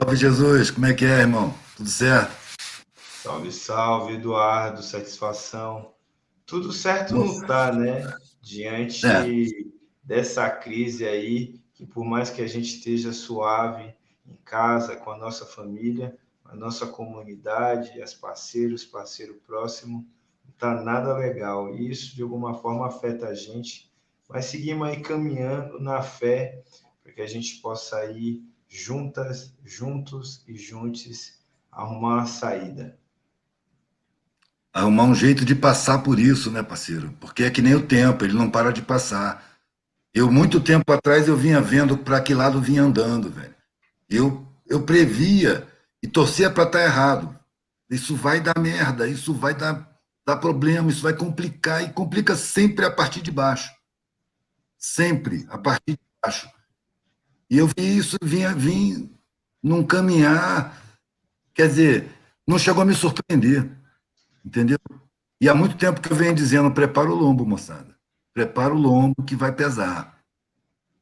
Salve Jesus, como é que é, irmão? Tudo certo? Salve, salve, Eduardo, satisfação. Tudo certo Bom, não tá, né? é, Diante dessa crise aí, que por mais que a gente esteja suave em casa, com a nossa família, a nossa comunidade, as parceiros, parceiro próximo, não tá nada legal. E isso, de alguma forma, afeta a gente. Mas seguimos aí caminhando na fé, para que a gente possa ir juntas, juntos e juntos arrumar uma saída. arrumar um jeito de passar por isso, né, parceiro? Porque é que nem o tempo, ele não para de passar. Muito tempo atrás, eu vinha vendo para que lado vinha andando, velho. Eu previa e torcia para estar errado. Isso vai dar merda, isso vai dar problema, isso vai complicar, e complica sempre a partir de baixo. Sempre a partir de baixo. E eu vi isso, vim num caminhar, quer dizer, não chegou a me surpreender, entendeu? E há muito tempo que eu venho dizendo, prepara o lombo, moçada. Prepara o lombo que vai pesar.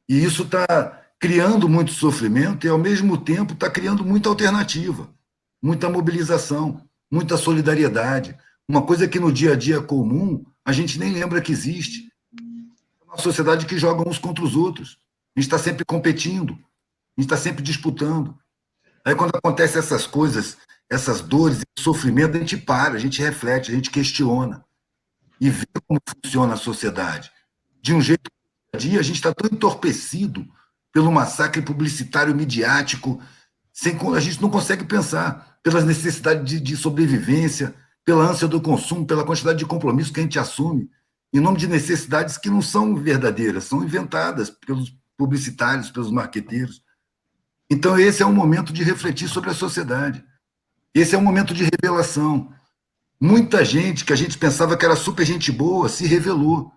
E isso está criando muito sofrimento e, ao mesmo tempo, está criando muita alternativa, muita mobilização, muita solidariedade. Uma coisa que no dia a dia é comum, a gente nem lembra que existe. É uma sociedade que joga uns contra os outros. A gente está sempre competindo, a gente está sempre disputando. Aí, quando acontecem essas coisas, essas dores, esse sofrimento, a gente para, a gente reflete, a gente questiona e ver como funciona a sociedade. De um jeito que a dia a gente está tão entorpecido pelo massacre publicitário midiático, a gente não consegue pensar pelas necessidades de sobrevivência, pela ânsia do consumo, pela quantidade de compromisso que a gente assume, em nome de necessidades que não são verdadeiras, são inventadas pelos publicitários, pelos marqueteiros. Então, esse é um momento de refletir sobre a sociedade. Esse é um momento de revelação. Muita gente que a gente pensava que era super gente boa se revelou.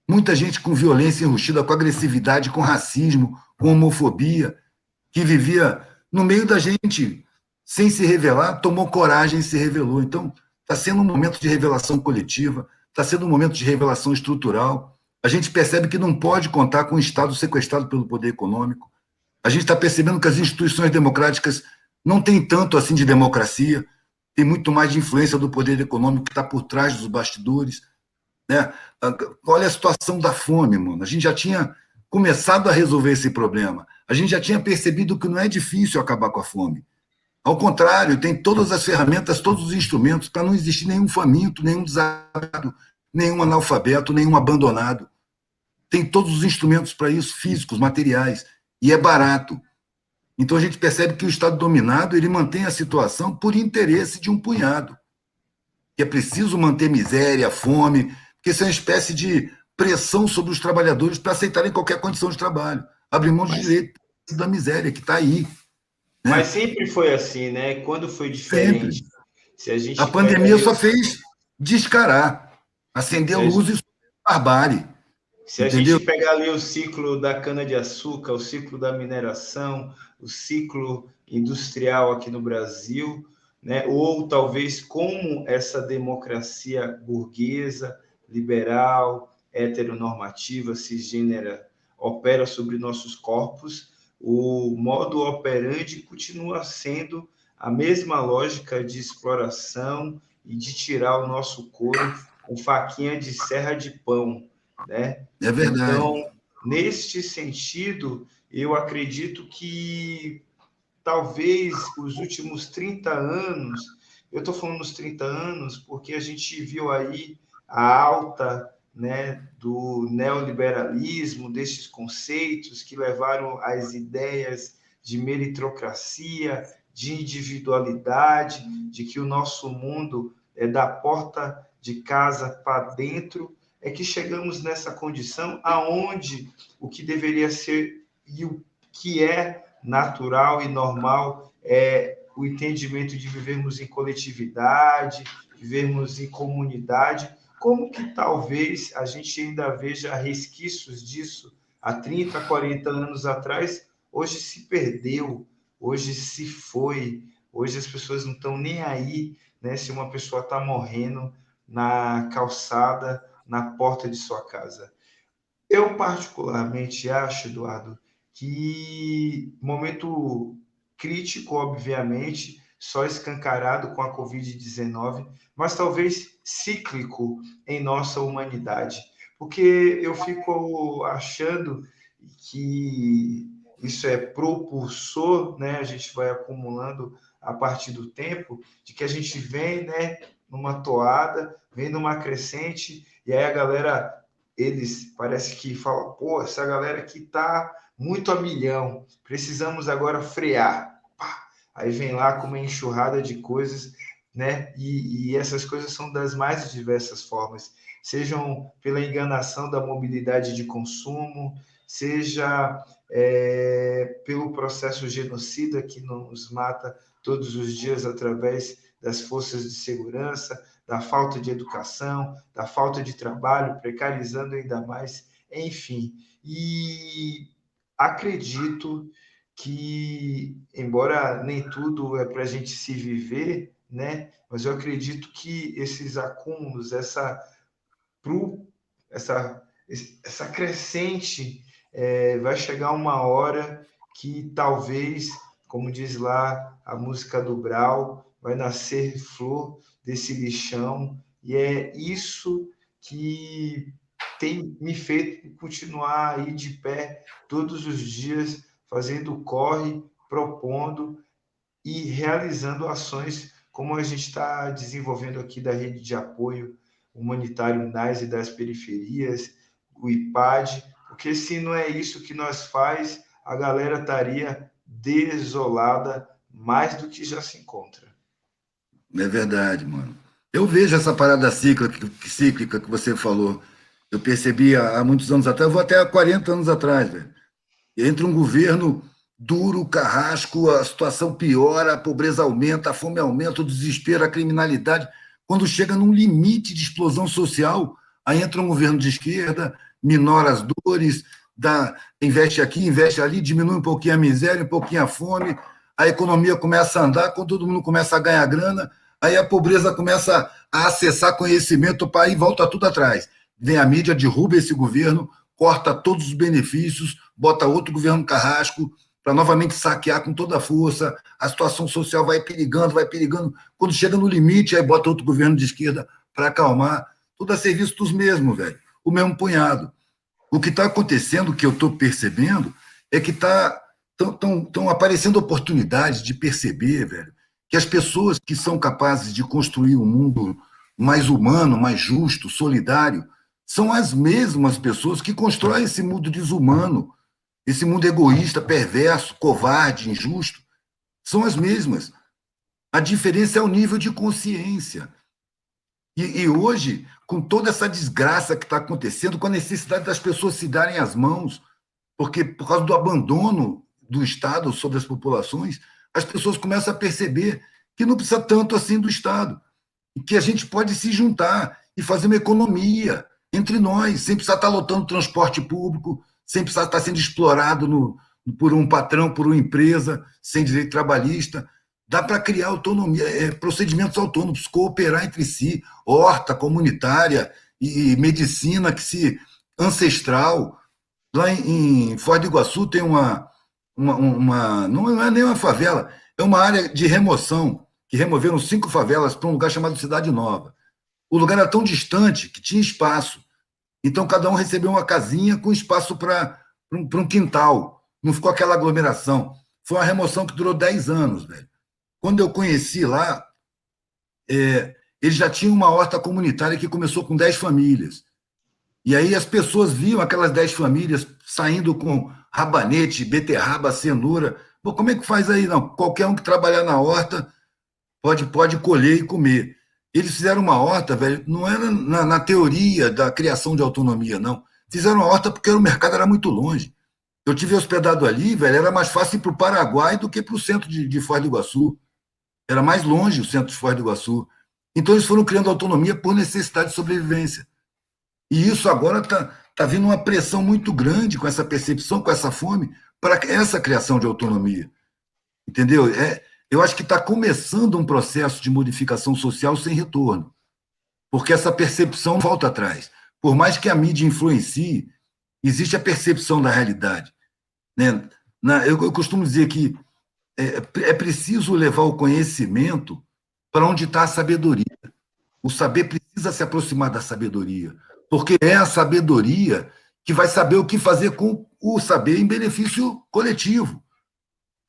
Muita gente com violência enrustida, com agressividade, com racismo, com homofobia, que vivia no meio da gente sem se revelar, tomou coragem e se revelou. Então, está sendo um momento de revelação coletiva, está sendo um momento de revelação estrutural. A gente percebe que não pode contar com o Estado sequestrado pelo poder econômico. A gente está percebendo que as instituições democráticas não têm tanto assim de democracia, tem muito mais de influência do poder econômico que está por trás dos bastidores, né? Olha a situação da fome, mano. A gente já tinha começado a resolver esse problema. A gente já tinha percebido que não é difícil acabar com a fome. Ao contrário, tem todas as ferramentas, todos os instrumentos para não existir nenhum faminto, nenhum desabado, nenhum analfabeto, nenhum abandonado. Tem todos os instrumentos para isso, físicos, materiais, e é barato. Então a gente percebe que o Estado dominado ele mantém a situação por interesse de um punhado, que é preciso manter miséria, fome, porque isso é uma espécie de pressão sobre os trabalhadores para aceitarem qualquer condição de trabalho, abrir mão de Mas direito da miséria que está aí, Mas né? sempre foi assim, né? Quando foi Sempre. diferente? Se a A gente pega pandemia ali, só fez descarar, acender se a, luzes barbárie, se a entendeu? gente pegar ali o ciclo da cana-de-açúcar, o ciclo da mineração, o ciclo industrial aqui no Brasil, né? Ou talvez como essa democracia burguesa, liberal, heteronormativa, cisgênera opera sobre nossos corpos, o modo operandi continua sendo a mesma lógica de exploração e de tirar o nosso couro com faquinha de serra de pão, né? É verdade. Então, neste sentido, eu acredito que talvez os últimos 30 anos, eu estou falando nos 30 anos porque a gente viu aí a alta, né, do neoliberalismo, desses conceitos que levaram às ideias de meritocracia, de individualidade, de que o nosso mundo é da porta de casa para dentro, é que chegamos nessa condição aonde o que deveria ser e o que é natural e normal é o entendimento de vivermos em coletividade, vivermos em comunidade. Como que talvez a gente ainda veja resquícios disso há 30, 40 anos atrás, hoje se perdeu, hoje se foi, hoje as pessoas não estão nem aí, né, se uma pessoa está morrendo na calçada, na porta de sua casa. Eu particularmente acho, Eduardo, que momento crítico, obviamente, só escancarado com a Covid-19, mas talvez cíclico em nossa humanidade. Porque eu fico achando que isso é propulsor, né? A gente vai acumulando a partir do tempo, de que a gente vem, né, numa toada, vem numa crescente, e aí a galera, eles parece que falam, pô, essa galera aqui tá muito a milhão, precisamos agora frear. Pá! Aí vem lá com uma enxurrada de coisas, né? E essas coisas são das mais diversas formas, sejam pela enganação da mobilidade de consumo, seja pelo processo genocida que nos mata todos os dias através das forças de segurança, da falta de educação, da falta de trabalho, precarizando ainda mais, enfim. E acredito que, embora nem tudo é para a gente se viver, né? Mas eu acredito que esses acúmulos, essa, essa crescente, vai chegar uma hora que talvez, como diz lá a música do Brau, vai nascer flor desse lixão, e é isso que tem me feito continuar aí de pé todos os dias, fazendo corre, propondo e realizando ações como a gente está desenvolvendo aqui da rede de apoio humanitário NAS e das periferias, o IPAD, porque se não é isso que nós faz, a galera estaria desolada mais do que já se encontra. É verdade, mano. Eu vejo essa parada cíclica que você falou. Eu percebi há muitos anos atrás, eu vou até há 40 anos atrás, velho. Entra um governo duro, carrasco, a situação piora, a pobreza aumenta, a fome aumenta, o desespero, a criminalidade. Quando chega num limite de explosão social, aí entra um governo de esquerda, minora as dores, investe aqui, investe ali, diminui um pouquinho a miséria, um pouquinho a fome, a economia começa a andar, quando todo mundo começa a ganhar grana, aí a pobreza começa a acessar conhecimento, para aí volta tudo atrás. Vem a mídia, derruba esse governo, corta todos os benefícios, bota outro governo carrasco para novamente saquear com toda a força, a situação social vai perigando, quando chega no limite, aí bota outro governo de esquerda para acalmar, tudo a serviço dos mesmos, velho, o mesmo punhado. O que está acontecendo, que eu estou percebendo, é que estão aparecendo oportunidades de perceber, velho, que as pessoas que são capazes de construir um mundo mais humano, mais justo, solidário, são as mesmas pessoas que constroem esse mundo desumano, esse mundo egoísta, perverso, covarde, injusto. São as mesmas. A diferença é o nível de consciência. E hoje, com toda essa desgraça que está acontecendo, com a necessidade das pessoas se darem as mãos, porque por causa do abandono do Estado sobre as populações, as pessoas começam a perceber que não precisa tanto assim do Estado, e que a gente pode se juntar e fazer uma economia entre nós, sem precisar estar lotando transporte público, sem precisar estar sendo explorado por um patrão, por uma empresa, sem direito trabalhista. Dá para criar autonomia, procedimentos autônomos, cooperar entre si, horta comunitária e medicina ancestral. Lá em Foz do Iguaçu tem não é nem uma favela, é uma área de remoção, que removeram 5 favelas para um lugar chamado Cidade Nova. O lugar era tão distante que tinha espaço. Então, cada um recebeu uma casinha com espaço para um quintal. Não ficou aquela aglomeração. Foi uma remoção que durou 10 anos, velho. Quando eu conheci lá, eles já tinham uma horta comunitária que começou com 10 famílias. E aí as pessoas viam aquelas 10 famílias saindo com rabanete, beterraba, cenoura. Pô, como é que faz aí? Não, qualquer um que trabalhar na horta pode colher e comer. Eles fizeram uma horta, velho, não era na teoria da criação de autonomia, não. Fizeram uma horta porque o mercado era muito longe. Eu tive hospedado ali, velho, era mais fácil ir para o Paraguai do que para o centro de Foz do Iguaçu. Era mais longe o centro de Foz do Iguaçu. Então eles foram criando autonomia por necessidade de sobrevivência. E isso agora está vindo uma pressão muito grande com essa percepção, com essa fome, para essa criação de autonomia. Entendeu? Eu acho que está começando um processo de modificação social sem retorno, porque essa percepção volta atrás. Por mais que a mídia influencie, existe a percepção da realidade. Né? Eu costumo dizer que é preciso levar o conhecimento para onde está a sabedoria. O saber precisa se aproximar da sabedoria, porque é a sabedoria que vai saber o que fazer com o saber em benefício coletivo.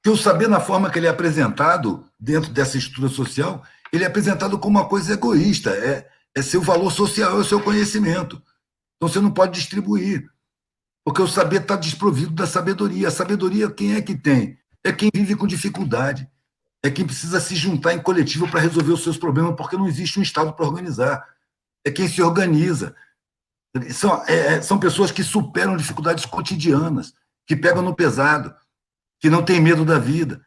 Porque o saber, na forma que ele é apresentado dentro dessa estrutura social, ele é apresentado como uma coisa egoísta, é seu valor social, é o seu conhecimento. Então você não pode distribuir, porque o saber está desprovido da sabedoria. A sabedoria, quem é que tem? É quem vive com dificuldade, é quem precisa se juntar em coletivo para resolver os seus problemas, porque não existe um Estado para organizar. É quem se organiza. São pessoas que superam dificuldades cotidianas, que pegam no pesado, que não têm medo da vida.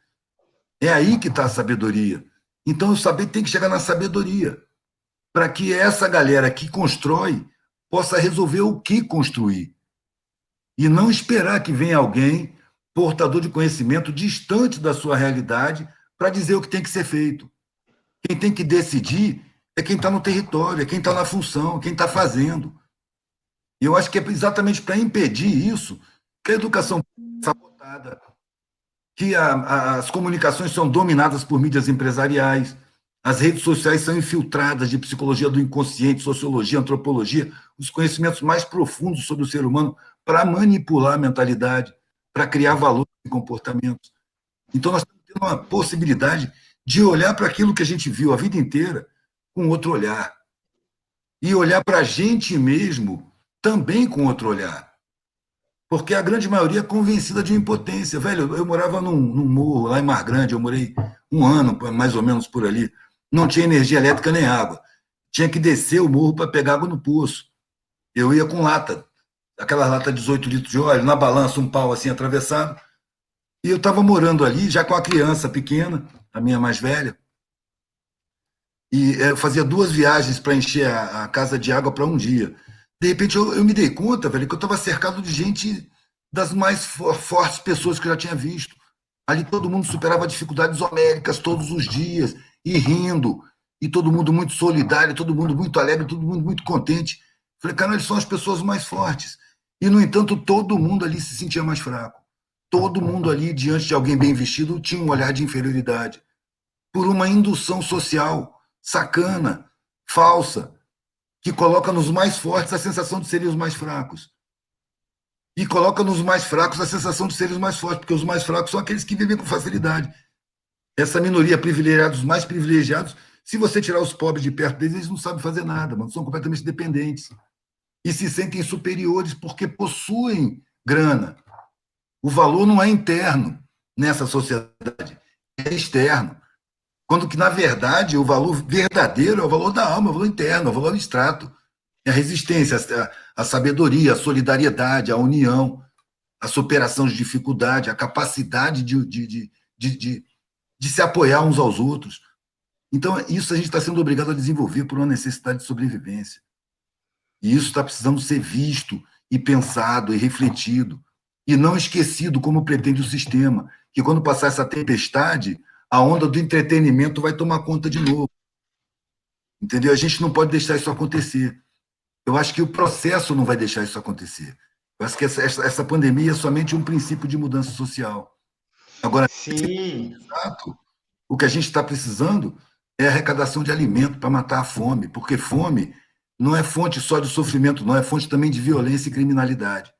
É aí que está a sabedoria. Então, o saber tem que chegar na sabedoria, para que essa galera que constrói possa resolver o que construir. E não esperar que venha alguém, portador de conhecimento, distante da sua realidade, para dizer o que tem que ser feito. Quem tem que decidir é quem está no território, é quem está na função, quem está fazendo. E eu acho que é exatamente para impedir isso que a educação é sabotada, que as comunicações são dominadas por mídias empresariais, as redes sociais são infiltradas de psicologia do inconsciente, sociologia, antropologia, os conhecimentos mais profundos sobre o ser humano para manipular a mentalidade, para criar valores e comportamentos. Então, nós temos uma possibilidade de olhar para aquilo que a gente viu a vida inteira com outro olhar. E olhar para a gente mesmo também com outro olhar. Porque a grande maioria é convencida de impotência. Velho, eu morava num morro lá em Mar Grande, eu morei um ano, mais ou menos por ali. Não tinha energia elétrica nem água. Tinha que descer o morro para pegar água no poço. Eu ia com lata, aquela lata de 18 litros de óleo, na balança, um pau assim atravessado. E eu estava morando ali, já com a criança pequena, a minha mais velha. E eu fazia 2 viagens para encher a casa de água para um dia. De repente, eu me dei conta, velho, que eu estava cercado de gente das mais fortes pessoas que eu já tinha visto. Ali todo mundo superava dificuldades homéricas todos os dias, e rindo, e todo mundo muito solidário, todo mundo muito alegre, todo mundo muito contente. Falei, cara, eles são as pessoas mais fortes. E, no entanto, todo mundo ali se sentia mais fraco. Todo mundo ali, diante de alguém bem vestido, tinha um olhar de inferioridade. Por uma indução social sacana, falsa, que coloca nos mais fortes a sensação de serem os mais fracos. E coloca nos mais fracos a sensação de serem os mais fortes, porque os mais fracos são aqueles que vivem com facilidade. Essa minoria privilegiada, os mais privilegiados, se você tirar os pobres de perto deles, eles não sabem fazer nada, mano, são completamente dependentes. E se sentem superiores porque possuem grana. O valor não é interno nessa sociedade, é externo. Quando que, na verdade, o valor verdadeiro é o valor da alma, é o valor interno, é o valor abstrato. É a resistência, a sabedoria, a solidariedade, a união, a superação de dificuldade, a capacidade de se apoiar uns aos outros. Então, isso a gente está sendo obrigado a desenvolver por uma necessidade de sobrevivência. E isso está precisando ser visto e pensado e refletido, e não esquecido como pretende o sistema, que quando passar essa tempestade, a onda do entretenimento vai tomar conta de novo. Entendeu? A gente não pode deixar isso acontecer. Eu acho que o processo não vai deixar isso acontecer. Eu acho que essa pandemia é somente um princípio de mudança social. Agora, Sim. exato, o que a gente está precisando é arrecadação de alimento para matar a fome, porque fome não é fonte só de sofrimento, não, é fonte também de violência e criminalidade.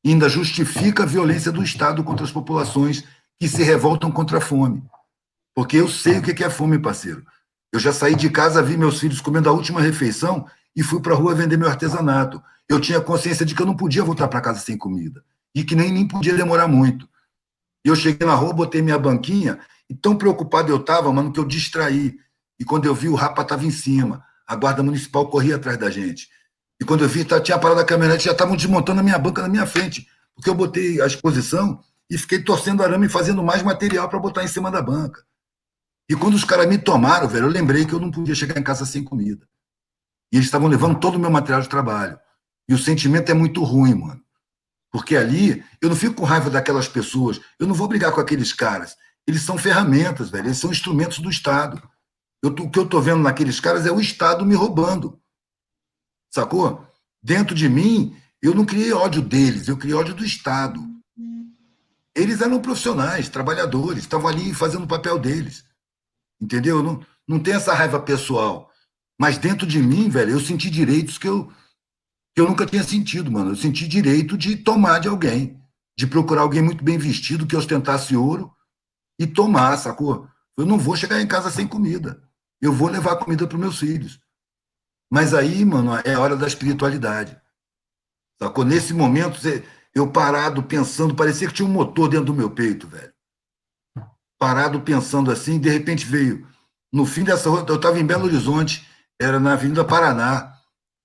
E ainda justifica a violência do Estado contra as populações que se revoltam contra a fome. Porque eu sei o que é fome, parceiro. Eu já saí de casa, vi meus filhos comendo a última refeição e fui para a rua vender meu artesanato. Eu tinha consciência de que eu não podia voltar para casa sem comida. E que nem podia demorar muito. E eu cheguei na rua, botei minha banquinha, e tão preocupado eu estava, mano, que eu distraí. E quando eu vi, o Rapa estava em cima. A guarda municipal corria atrás da gente. E quando eu vi, tinha parado a caminhonete, já estavam desmontando a minha banca na minha frente. Porque eu botei a exposição e fiquei torcendo arame e fazendo mais material para botar em cima da banca. E quando os caras me tomaram, velho, eu lembrei que eu não podia chegar em casa sem comida. E eles estavam levando todo o meu material de trabalho. E o sentimento é muito ruim, mano. Porque ali, eu não fico com raiva daquelas pessoas, eu não vou brigar com aqueles caras. Eles são ferramentas, velho, eles são instrumentos do Estado. O que eu estou vendo naqueles caras é o Estado me roubando. Sacou? Dentro de mim, eu não criei ódio deles, eu criei ódio do Estado. Eles eram profissionais, trabalhadores, estavam ali fazendo o papel deles, entendeu? Não, não tem essa raiva pessoal. Mas dentro de mim, velho, eu senti direitos que eu nunca tinha sentido, mano. Eu senti direito de tomar de alguém, de procurar alguém muito bem vestido, que ostentasse ouro e tomar, sacou? Eu não vou chegar em casa sem comida. Eu vou levar comida para meus filhos. Mas aí, mano, é a hora da espiritualidade. Sacou? Nesse momento, eu parado, pensando, parecia que tinha um motor dentro do meu peito, velho. Parado, pensando assim, de repente veio. No fim dessa rua, eu estava em Belo Horizonte, era na Avenida Paraná.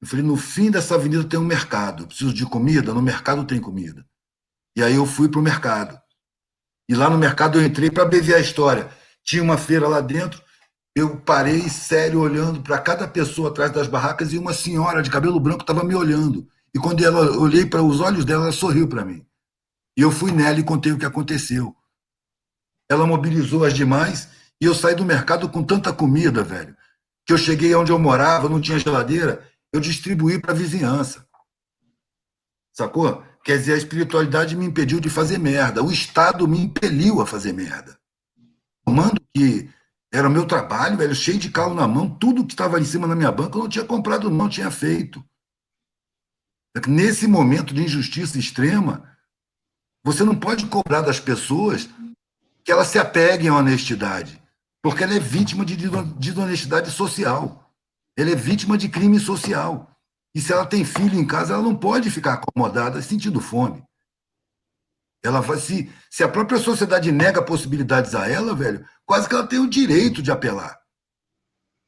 Eu falei, no fim dessa avenida tem um mercado. Eu preciso de comida, no mercado tem comida. E aí eu fui para o mercado. E lá no mercado eu entrei para abreviar a história. Tinha uma feira lá dentro, eu parei sério olhando para cada pessoa atrás das barracas e uma senhora de cabelo branco estava me olhando. E quando eu olhei para os olhos dela, ela sorriu para mim. E eu fui nela e contei o que aconteceu. Ela mobilizou as demais e eu saí do mercado com tanta comida, velho, que eu cheguei onde eu morava, não tinha geladeira, eu distribuí para a vizinhança. Sacou? Quer dizer, a espiritualidade me impediu de fazer merda. O Estado me impeliu a fazer merda. Tomando que era o meu trabalho, velho, cheio de calo na mão, tudo que estava em cima da minha banca eu não tinha comprado, não tinha feito. Nesse momento de injustiça extrema, você não pode cobrar das pessoas que elas se apeguem à honestidade, porque ela é vítima de desonestidade social. Ela é vítima de crime social. E se ela tem filho em casa, ela não pode ficar acomodada sentindo fome. Ela vai se a própria sociedade nega possibilidades a ela, velho, quase que ela tem o direito de apelar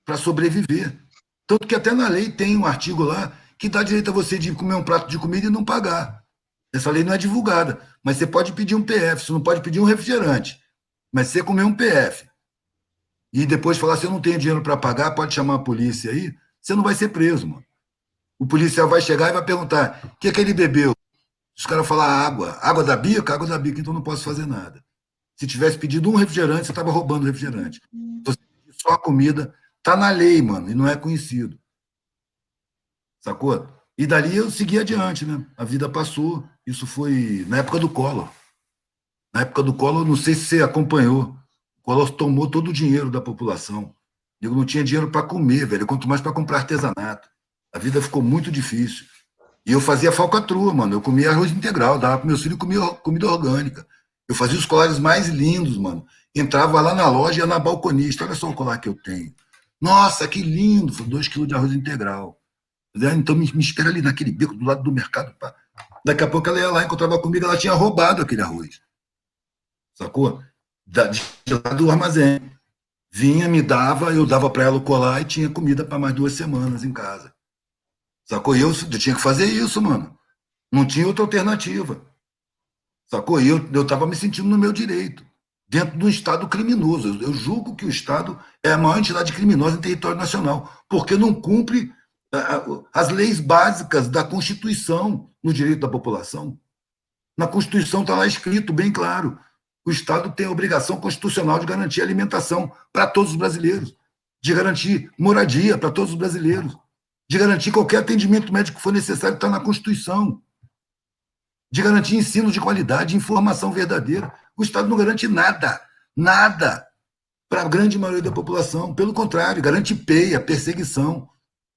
para sobreviver. Tanto que até na lei tem um artigo lá que dá direito a você de comer um prato de comida e não pagar. Essa lei não é divulgada, mas você pode pedir um PF, você não pode pedir um refrigerante. Mas se você comer um PF e depois falar, se eu não tenho dinheiro para pagar, pode chamar a polícia aí, você não vai ser preso, mano. O policial vai chegar e vai perguntar: o que é que ele bebeu? Os caras falam água da bica, então não posso fazer nada. Se tivesse pedido um refrigerante, você estava roubando refrigerante. Então, só a comida tá na lei, mano, e não é conhecido. Sacou? E dali eu segui adiante, né? A vida passou. Isso foi na época do Collor. Na época do Collor, não sei se você acompanhou. O Collor tomou todo o dinheiro da população. Eu não tinha dinheiro para comer, velho, quanto mais para comprar artesanato. A vida ficou muito difícil. E eu fazia falcatrua, mano. Eu comia arroz integral, dava para meus filhos comer comida orgânica. Eu fazia os colares mais lindos, mano. Entrava lá na loja e ia na balconista. Olha só o colar que eu tenho. Nossa, que lindo! Foi 2 quilos de arroz integral. Então me espera ali naquele beco do lado do mercado. Pá. Daqui a pouco ela ia lá, encontrava comigo, ela tinha roubado aquele arroz. Sacou? De lá do armazém. Vinha, me dava, eu dava para ela o colar e tinha comida para mais 2 semanas em casa. Sacou? E eu tinha que fazer isso, mano. Não tinha outra alternativa. Sacou? E eu estava me sentindo no meu direito, dentro de um Estado criminoso. Eu julgo que o Estado é a maior entidade criminosa em território nacional, porque não cumpre as leis básicas da Constituição no direito da população. Na Constituição está lá escrito bem claro: o Estado tem a obrigação constitucional de garantir alimentação para todos os brasileiros, de garantir moradia para todos os brasileiros, de garantir qualquer atendimento médico que for necessário, está na Constituição, de garantir ensino de qualidade, informação verdadeira. O Estado não garante nada, nada, para a grande maioria da população. Pelo contrário, garante peia, perseguição,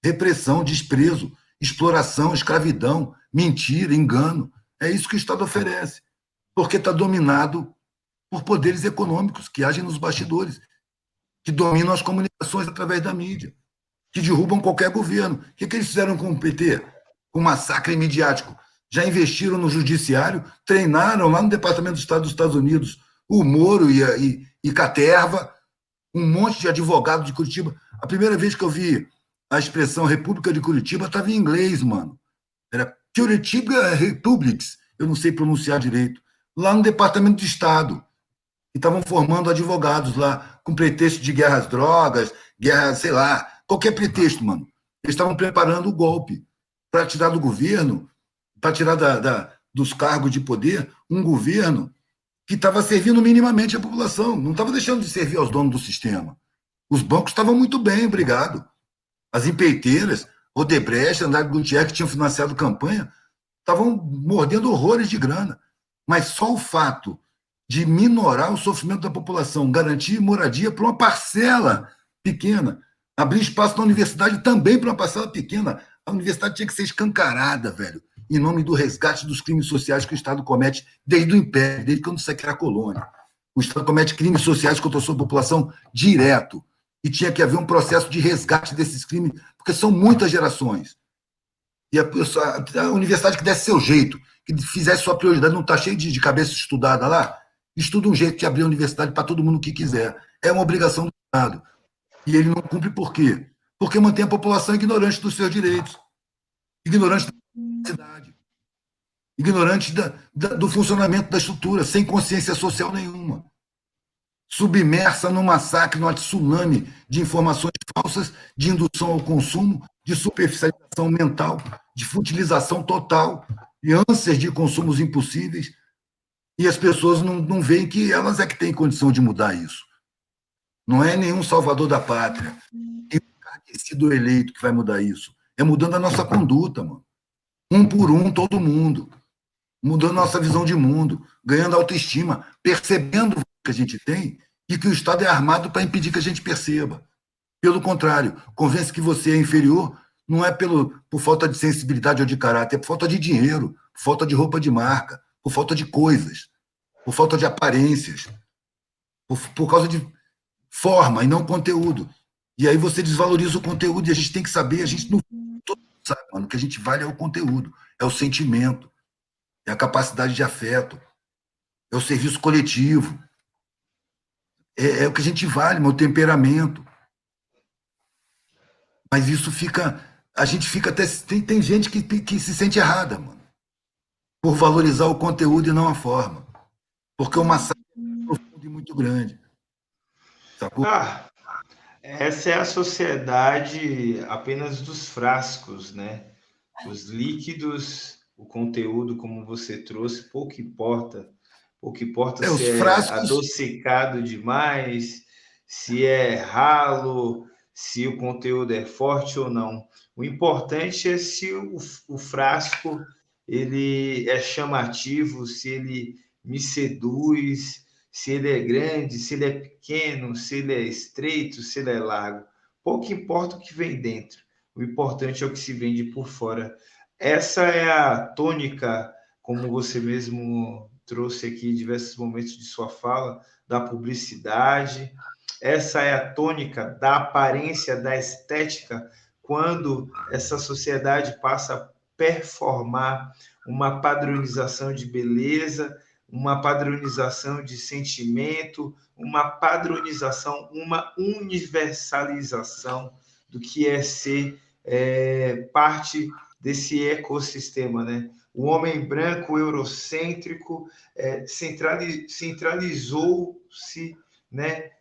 repressão, desprezo, exploração, escravidão, mentira, engano. É isso que o Estado oferece, porque está dominado por poderes econômicos que agem nos bastidores, que dominam as comunicações através da mídia, que derrubam qualquer governo. O que eles fizeram com o PT? Com o massacre midiático. Já investiram no judiciário, treinaram lá no Departamento de Estado dos Estados Unidos o Moro e Caterva, um monte de advogados de Curitiba. A primeira vez que eu vi a expressão República de Curitiba estava em inglês, mano. Era Curitiba Republics, eu não sei pronunciar direito, lá no Departamento de Estado. E estavam formando advogados lá, com pretexto de guerra às drogas, guerra, sei lá, qualquer pretexto, mano. Eles estavam preparando o golpe para tirar do governo, para tirar dos cargos de poder, um governo que estava servindo minimamente a população, não estava deixando de servir aos donos do sistema. Os bancos estavam muito bem, obrigado. As empreiteiras, Odebrecht, Andrade Gutierrez, que tinham financiado campanha, estavam mordendo horrores de grana. Mas só o fato de minorar o sofrimento da população, garantir moradia para uma parcela pequena, abrir espaço na universidade também para uma parcela pequena. A universidade tinha que ser escancarada, velho, em nome do resgate dos crimes sociais que o Estado comete desde o Império, desde quando isso aqui era colônia. O Estado comete crimes sociais contra a sua população direto. E tinha que haver um processo de resgate desses crimes, porque são muitas gerações. E a universidade que desse seu jeito, que fizesse sua prioridade, não está cheio de cabeça estudada lá, estuda um jeito de abrir a universidade para todo mundo que quiser. É uma obrigação do Estado. E ele não cumpre por quê? Porque mantém a população ignorante dos seus direitos, ignorante da cidade, ignorante do funcionamento da estrutura, sem consciência social nenhuma, submersa num massacre, num tsunami de informações falsas, de indução ao consumo, de superficialização mental, de futilização total, de ânsias de consumos impossíveis, e as pessoas não veem que elas é que têm condição de mudar isso. Não é nenhum salvador da pátria, nem um encarnecido eleito que vai mudar isso. É mudando a nossa conduta, mano. Um por um, todo mundo. Mudando a nossa visão de mundo, ganhando autoestima, percebendo o que a gente tem e que o Estado é armado para impedir que a gente perceba. Pelo contrário, convence que você é inferior, não é por falta de sensibilidade ou de caráter, é por falta de dinheiro, por falta de roupa de marca, por falta de coisas, por falta de aparências, por causa de forma e não conteúdo. E aí você desvaloriza o conteúdo e a gente tem que saber, a gente não sabe, mano, que a gente vale é o conteúdo, é o sentimento, é a capacidade de afeto, é o serviço coletivo, é o que a gente vale, meu temperamento. Mas isso fica, a gente fica até, tem gente que se sente errada, mano, por valorizar o conteúdo e não a forma, porque o massacre é profundo e muito grande, sacou? Ah, essa é a sociedade apenas dos frascos, né? Os líquidos, o conteúdo, como você trouxe, pouco importa. Pouco importa se Os é frascos, adocicado demais, se é ralo, se o conteúdo é forte ou não. O importante é se o frasco ele é chamativo, se ele me seduz, se ele é grande, se ele é pequeno, se ele é estreito, se ele é largo. Pouco importa o que vem dentro. O importante é o que se vende por fora. Essa é a tônica, como você mesmo trouxe aqui em diversos momentos de sua fala, da publicidade. Essa é a tônica da aparência, da estética, quando essa sociedade passa a performar uma padronização de beleza, uma padronização de sentimento, uma padronização, uma universalização do que é ser parte desse ecossistema, né? O homem branco eurocêntrico centralizou-se, né,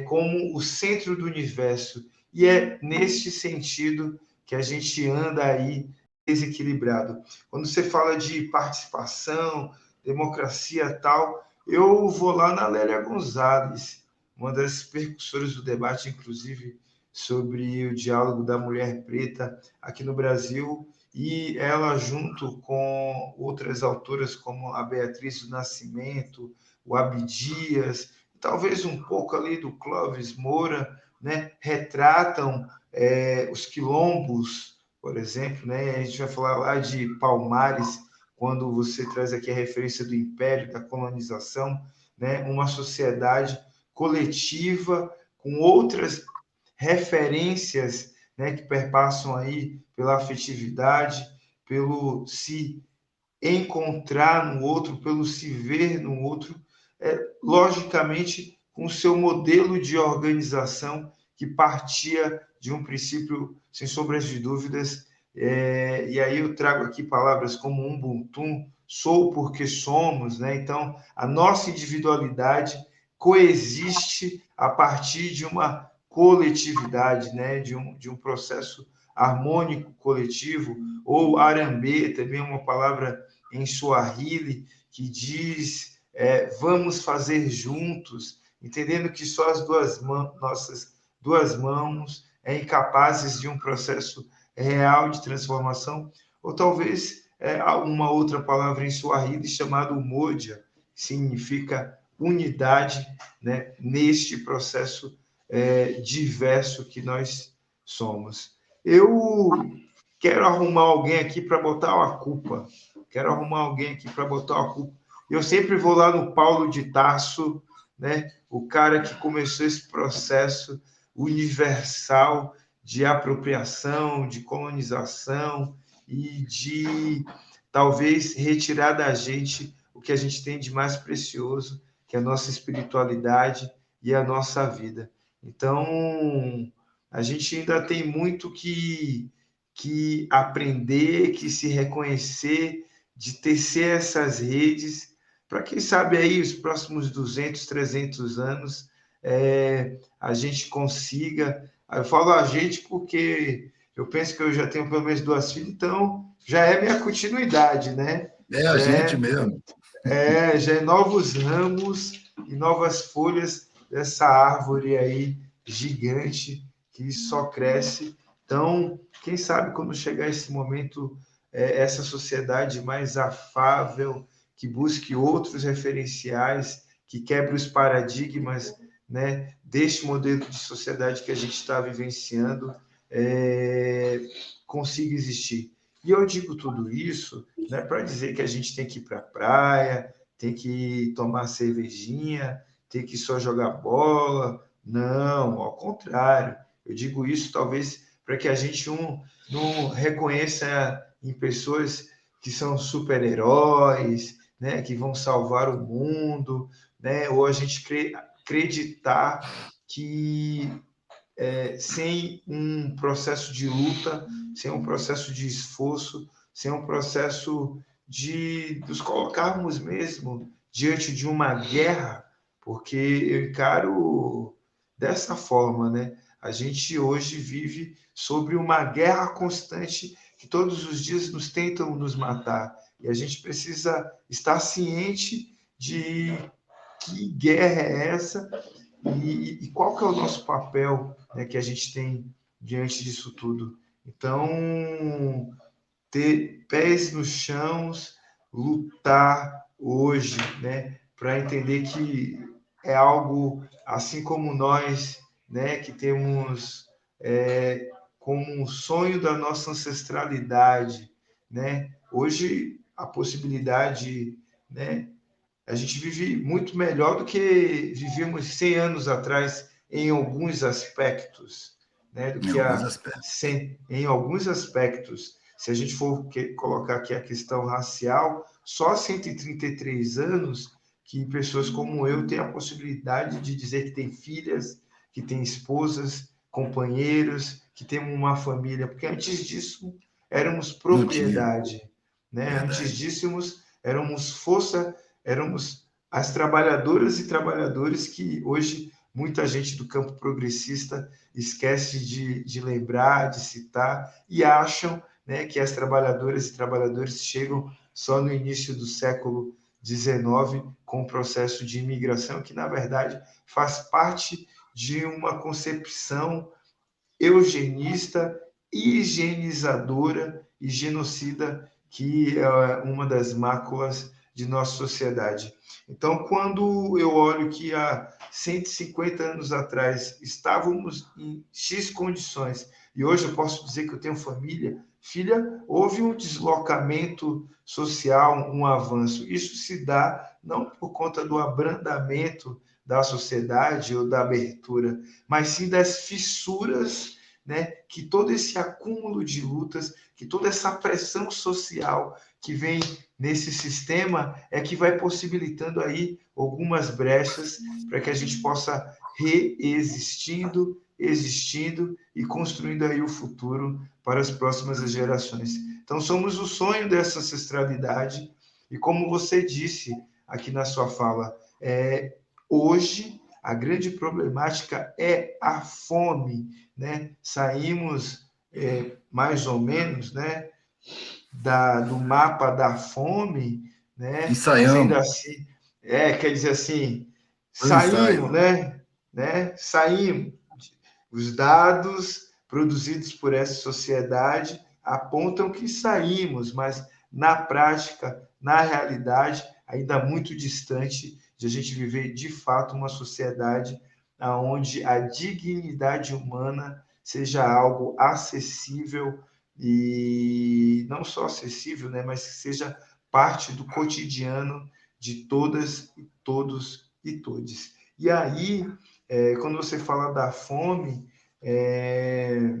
como o centro do universo. E é neste sentido que a gente anda aí desequilibrado. Quando você fala de participação, democracia tal, eu vou lá na Lélia Gonzalez, uma das percussoras do debate, inclusive, sobre o diálogo da mulher preta aqui no Brasil, e ela, junto com outras autoras, como a Beatriz do Nascimento, o Abdias, talvez um pouco ali do Clóvis Moura, né, retratam os quilombos, por exemplo, né, a gente vai falar lá de Palmares, quando você traz aqui a referência do Império, da colonização, né, uma sociedade coletiva com outras referências, né, que perpassam aí pela afetividade, pelo se encontrar no outro, pelo se ver no outro, logicamente com o seu modelo de organização que partia de um princípio, sem sombras de dúvidas, e aí eu trago aqui palavras como Ubuntu, sou porque somos, né? Então, a nossa individualidade coexiste a partir de uma coletividade, né? De um processo harmônico coletivo, ou arambê, também uma palavra em Swahili, que diz vamos fazer juntos, entendendo que só as nossas duas mãos incapazes de um processo real de transformação, ou talvez uma outra palavra em Swahili chamada umoja, que significa unidade, né, neste processo diverso que nós somos. Eu quero arrumar alguém aqui para botar uma culpa. Quero arrumar alguém aqui para botar uma culpa. Eu sempre vou lá no Paulo de Tarso, né? O cara que começou esse processo universal de apropriação, de colonização e de talvez retirar da gente o que a gente tem de mais precioso, que é a nossa espiritualidade e a nossa vida. Então, a gente ainda tem muito que aprender, que se reconhecer, de tecer essas redes, para quem sabe aí os próximos 200, 300 anos a gente consiga. Eu falo a gente porque eu penso que eu já tenho pelo menos 2 filhas, então já é minha continuidade, né? É a Já gente é, mesmo. já é novos ramos e novas folhas dessa árvore aí gigante que só cresce. Então, quem sabe quando chegar esse momento, essa sociedade mais afável, que busque outros referenciais, que quebre os paradigmas, né, deste modelo de sociedade que a gente está vivenciando, consiga existir. E eu digo tudo isso, não é para dizer que a gente tem que ir para a praia, tem que tomar cervejinha, tem que só jogar bola. Não, ao contrário. Eu digo isso talvez para que a gente não reconheça em pessoas que são super-heróis, né, que vão salvar o mundo, né, ou a gente acreditar que sem um processo de luta, sem um processo de esforço, sem um processo de nos colocarmos mesmo diante de uma guerra, porque eu encaro dessa forma, né? A gente hoje vive sobre uma guerra constante que todos os dias nos tentam nos matar. E a gente precisa estar ciente de que guerra é essa e qual que é o nosso papel, né, que a gente tem diante disso tudo. Então, ter pés no chão, lutar hoje, né, para entender que é algo assim como nós, né, que temos como um sonho da nossa ancestralidade, né? Hoje a possibilidade, né, a gente vive muito melhor do que vivíamos 100 anos atrás em alguns aspectos, né? Do Em que alguns há aspectos. 100, em alguns aspectos. Se a gente for colocar aqui a questão racial, só 133 anos que pessoas como eu têm a possibilidade de dizer que têm filhas, que têm esposas, companheiros, que têm uma família, porque antes disso éramos Não tinha, propriedade, né? Antes verdade. disso éramos força, éramos as trabalhadoras e trabalhadores que hoje muita gente do campo progressista esquece de lembrar, de citar, e acham, né, que as trabalhadoras e trabalhadores chegam só no início do século XIX com o processo de imigração, que na verdade faz parte de uma concepção eugenista, higienizadora e genocida, que é uma das máculas de nossa sociedade. Então, quando eu olho que há 150 anos atrás estávamos em X condições, e hoje eu posso dizer que eu tenho família, filha, houve um deslocamento social, um avanço. Isso se dá não por conta do abrandamento da sociedade ou da abertura, mas sim das fissuras, né, que todo esse acúmulo de lutas, que toda essa pressão social que vem nesse sistema é que vai possibilitando aí algumas brechas para que a gente possa reexistindo, existindo e construindo aí o futuro para as próximas gerações. Então somos o sonho dessa ancestralidade e como você disse aqui na sua fala, hoje a grande problemática é a fome, né? Saímos mais ou menos, né, do mapa da fome, né? Mas ainda Ensaiamos, assim, quer dizer assim, foi um ensaio. saímos, né? Saímos. Os dados produzidos por essa sociedade apontam que saímos, mas na prática, na realidade, ainda muito distante de a gente viver de fato uma sociedade onde a dignidade humana seja algo acessível e não só acessível, né, mas que seja parte do cotidiano de todas e todos e todes. E aí, quando você fala da fome, é,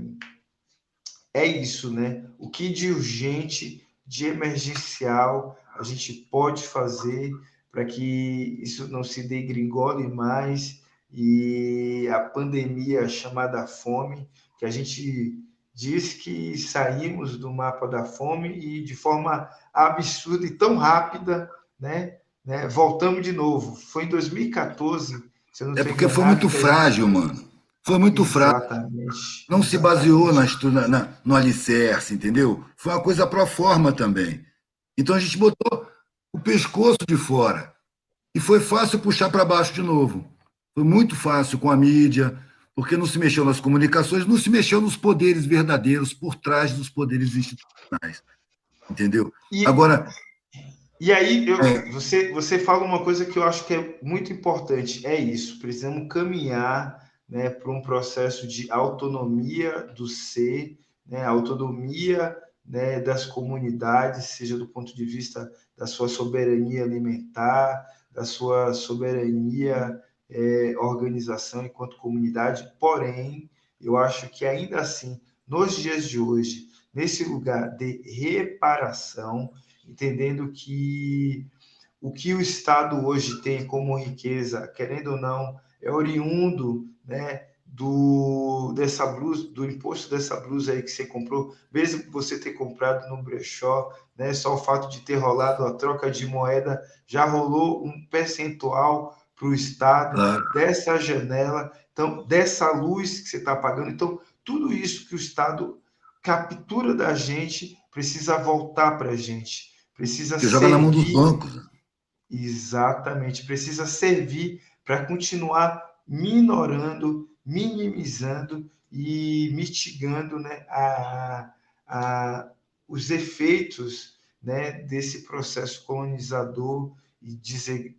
é isso, né? O que de urgente, de emergencial, a gente pode fazer para que isso não se degringole mais e a pandemia chamada fome, que a gente diz que saímos do mapa da fome e de forma absurda e tão rápida, né, voltamos de novo. Foi em 2014, se eu não É estou porque foi muito enganado, que a gente... frágil, mano. Foi muito frágil. Exatamente, Não se baseou exatamente. no alicerce, entendeu? Foi uma coisa pro forma também. Então a gente botou o pescoço de fora. E foi fácil puxar para baixo de novo. Foi muito fácil com a mídia, porque não se mexeu nas comunicações, não se mexeu nos poderes verdadeiros por trás dos poderes institucionais, entendeu? E, Agora, E aí, é, você fala uma coisa que eu acho que é muito importante, é isso, precisamos caminhar, né, para um processo de autonomia do ser, né, autonomia, né, das comunidades, seja do ponto de vista da sua soberania alimentar, da sua soberania, organização enquanto comunidade, porém, eu acho que ainda assim, nos dias de hoje, nesse lugar de reparação, entendendo que o que o Estado hoje tem como riqueza, querendo ou não, é oriundo, né, dessa blusa, do imposto dessa blusa aí que você comprou, mesmo que você ter comprado no brechó, né, só o fato de ter rolado a troca de moeda já rolou um percentual para o Estado claro, dessa janela, então dessa luz que você está pagando, então tudo isso que o Estado captura da gente precisa voltar para a gente, precisa que joga na mão dos servir. bancos. Exatamente, precisa servir para continuar minorando, minimizando e mitigando, né, a, os efeitos, né, desse processo colonizador e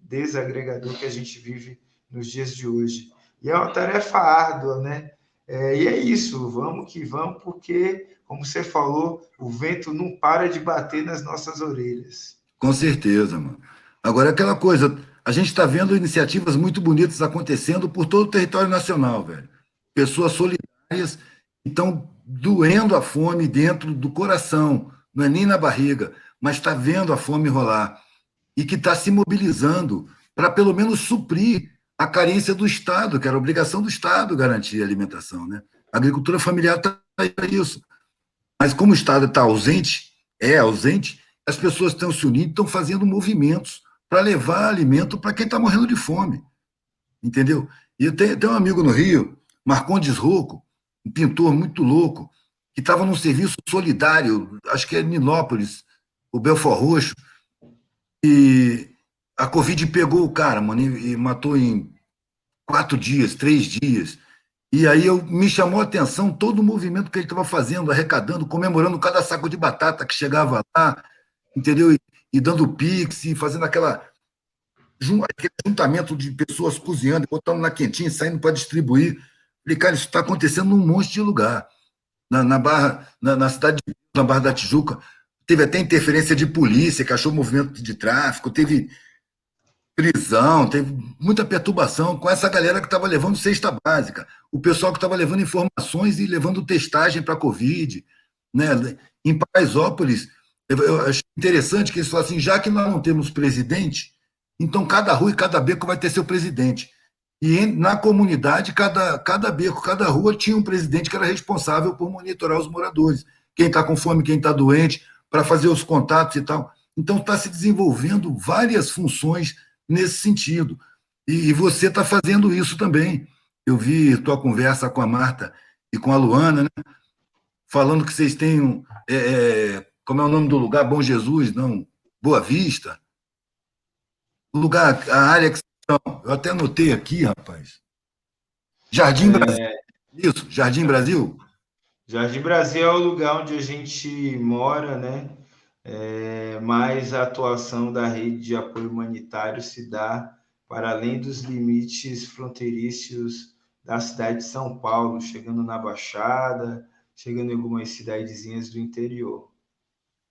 desagregador que a gente vive nos dias de hoje. E é uma tarefa árdua, né? E é isso, vamos que vamos, porque, como você falou, o vento não para de bater nas nossas orelhas. Com certeza, mano. Agora, aquela coisa, a gente está vendo iniciativas muito bonitas acontecendo por todo o território nacional, velho. Pessoas solidárias que estão doendo a fome dentro do coração, não é nem na barriga, mas está vendo a fome rolar e que está se mobilizando para pelo menos suprir a carência do Estado, que era a obrigação do Estado garantir a alimentação, né? A agricultura familiar está aí para isso. Mas como o Estado está ausente, é ausente, as pessoas estão se unindo, estão fazendo movimentos para levar alimento para quem está morrendo de fome, entendeu? E tem um amigo no Rio, Marcondes Rocco, um pintor muito louco, que estava num serviço solidário, acho que é Nilópolis, o Belfort Roxo, e a Covid pegou o cara, mano, e matou em 4 dias, 3 dias. E aí me chamou a atenção todo o movimento que ele estava fazendo, arrecadando, comemorando cada saco de batata que chegava lá, entendeu? E dando pix, e fazendo aquele juntamento de pessoas cozinhando, botando na quentinha, saindo para distribuir. Falei, cara, isso está acontecendo num monte de lugar. Na Barra, na cidade na Barra da Tijuca, teve até interferência de polícia, que achou movimento de tráfico, teve prisão, teve muita perturbação com essa galera que estava levando cesta básica, o pessoal que estava levando informações e levando testagem para a Covid. Né? Em Paraisópolis, eu achei interessante que eles falaram assim, já que nós não temos presidente, então cada rua e cada beco vai ter seu presidente. E na comunidade, cada beco, cada rua tinha um presidente que era responsável por monitorar os moradores, quem está com fome, quem está doente, para fazer os contatos e tal. Então está se desenvolvendo várias funções nesse sentido. E você está fazendo isso também. Eu vi tua conversa com a Marta e com a Luana, né, falando que vocês têm, como é o nome do lugar? Bom Jesus, não? Boa Vista. O lugar, a área que vocês estão. Eu até anotei aqui, rapaz. Jardim Brasil. Isso, Jardim Brasil? Jardim Brasil é o lugar onde a gente mora, né? mas a atuação da rede de apoio humanitário se dá para além dos limites fronteiriços da cidade de São Paulo, chegando na Baixada, chegando em algumas cidadezinhas do interior.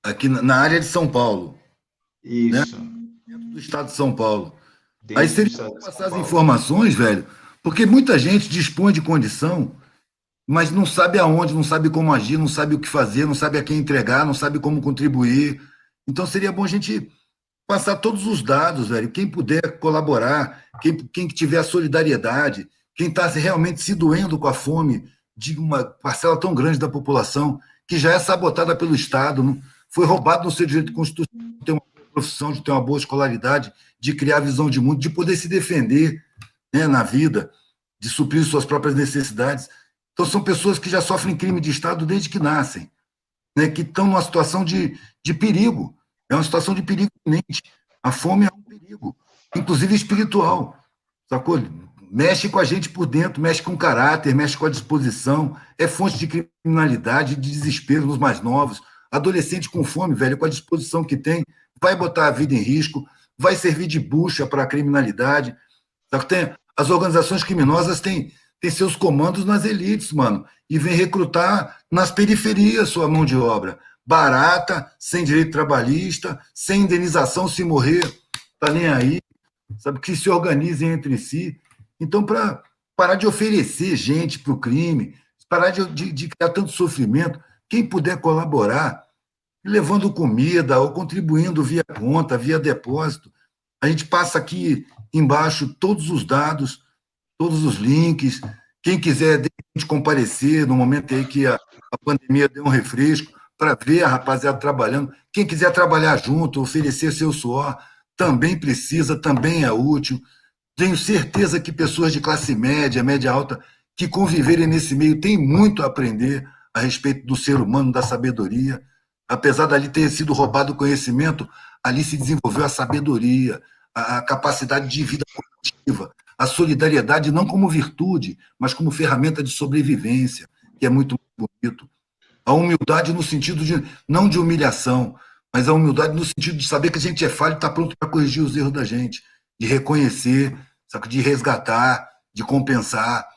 Aqui na área de São Paulo, né? Isso, Dentro do estado de São Paulo. Aí dentro do seria estado bom de passar São as Paulo. informações, velho, porque muita gente dispõe de condição, mas não sabe aonde, não sabe como agir, não sabe o que fazer, não sabe a quem entregar, não sabe como contribuir. Então seria bom a gente passar todos os dados, velho. Quem puder colaborar, quem tiver a solidariedade, quem está realmente se doendo com a fome de uma parcela tão grande da população, que já é sabotada pelo Estado, não, foi roubado no seu direito constitucional de ter uma boa profissão, de ter uma boa escolaridade, de criar visão de mundo, de poder se defender, né, na vida, de suprir suas próprias necessidades. Então, são pessoas que já sofrem crime de Estado desde que nascem, né, que estão numa situação de perigo. É uma situação de perigo iminente. A fome é um perigo, inclusive espiritual, sacou? Mexe com a gente por dentro, mexe com o caráter, mexe com a disposição, é fonte de criminalidade, de desespero nos mais novos. Adolescente com fome, velho, com a disposição que tem, vai botar a vida em risco, vai servir de bucha para a criminalidade. As organizações criminosas têm seus comandos nas elites, mano, e vem recrutar nas periferias sua mão de obra. Barata, sem direito trabalhista, sem indenização se morrer, tá nem aí, sabe? Que se organizem entre si. Então, para parar de oferecer gente para o crime, parar de criar tanto sofrimento, quem puder colaborar, levando comida ou contribuindo via conta, via depósito, a gente passa aqui embaixo todos os dados, todos os links. Quem quiser de repente, comparecer no momento aí que a pandemia deu um refresco, para ver a rapaziada trabalhando. Quem quiser trabalhar junto, oferecer seu suor, também precisa, também é útil. Tenho certeza que pessoas de classe média, média alta, que conviverem nesse meio têm muito a aprender a respeito do ser humano, da sabedoria. Apesar dali ter sido roubado o conhecimento, ali se desenvolveu a sabedoria, a capacidade de vida coletiva, a solidariedade não como virtude, mas como ferramenta de sobrevivência, que é muito bonito. A humildade no sentido de, não de humilhação, mas a humildade no sentido de saber que a gente é falho e está pronto para corrigir os erros da gente, de reconhecer, sabe, de resgatar, de compensar.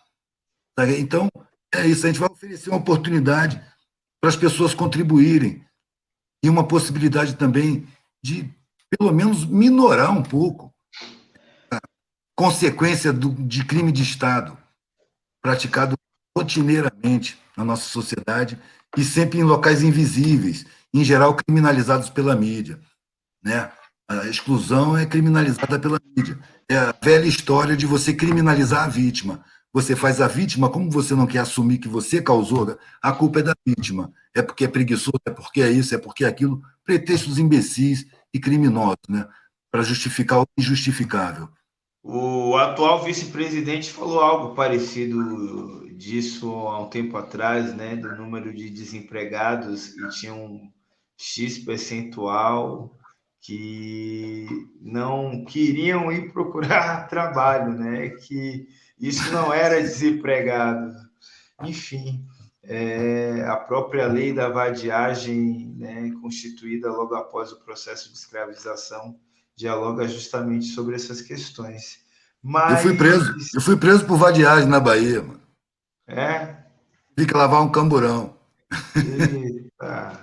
Sabe? Então, é isso, a gente vai oferecer uma oportunidade para as pessoas contribuírem e uma possibilidade também de, pelo menos, minorar um pouco a consequência de crime de Estado praticado rotineiramente na nossa sociedade e sempre em locais invisíveis, em geral criminalizados pela mídia, né? A exclusão é criminalizada pela mídia. É a velha história de você criminalizar a vítima. Você faz a vítima, como você não quer assumir que você causou, a culpa é da vítima. É porque é preguiçoso, é porque é isso, é porque é aquilo. Pretextos imbecis e criminosos, né? Para justificar o injustificável. O atual vice-presidente falou algo parecido disso há um tempo atrás, né, do número de desempregados, e tinha um X percentual que não queriam ir procurar trabalho, né, que isso não era desempregado. Enfim, a própria lei da vadiagem, né, constituída logo após o processo de escravização, dialoga justamente sobre essas questões. Mas, Eu fui preso por vadiagem na Bahia, mano. é, Tive que lavar um camburão. eita,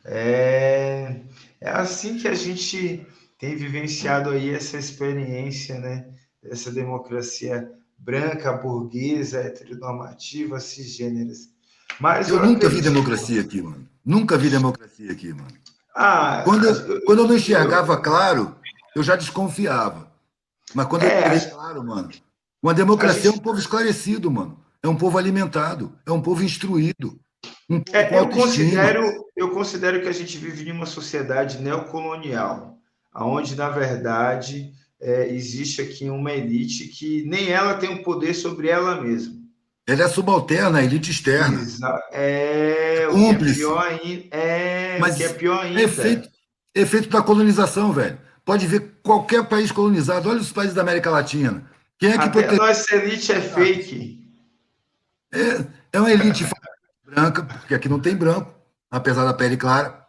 é assim que a gente tem vivenciado aí essa experiência, né, dessa democracia branca, burguesa, heteronormativa, cisgêneras. Mas Eu eu nunca vi acredito. democracia aqui, mano. Nunca vi democracia aqui, mano. Ah, Quando eu não enxergava claro, eu já desconfiava. Mas quando eu é, enxerguei claro, mano, uma a democracia é um gente, povo esclarecido, mano. É um povo alimentado, é um povo instruído, um povo com autoestima. eu considero que a gente vive em uma sociedade neocolonial, onde, na verdade, existe aqui uma elite que nem ela tem o poder sobre ela mesma. Ela é subalterna à elite externa, é O que é cúmplice. pior ainda, o que é Mas pior é ainda. efeito da colonização, velho. Pode ver qualquer país colonizado. Olha os países da América Latina. Quem é que Até a protegeu? nossa elite é fake. É uma elite branca, porque aqui não tem branco, apesar da pele clara.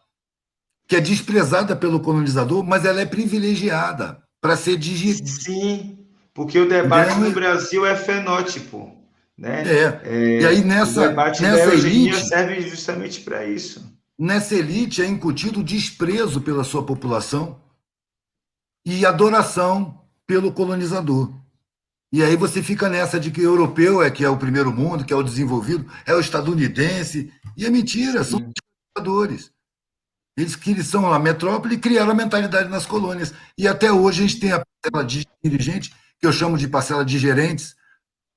que é desprezada pelo colonizador, mas ela é privilegiada para ser digerida. Sim, porque o debate no Entendeu? Brasil é fenótipo, né? É. E aí O debate da eugenia serve justamente para isso. nessa elite é incutido o desprezo pela sua população e adoração pelo colonizador. E aí você fica nessa de que o europeu é que é o primeiro mundo, que é o desenvolvido, é o estadunidense. E é mentira, são Sim. colonizadores. Eles são a metrópole e criaram a mentalidade nas colônias. E até hoje a gente tem a parcela de dirigente, que eu chamo de parcela de gerentes,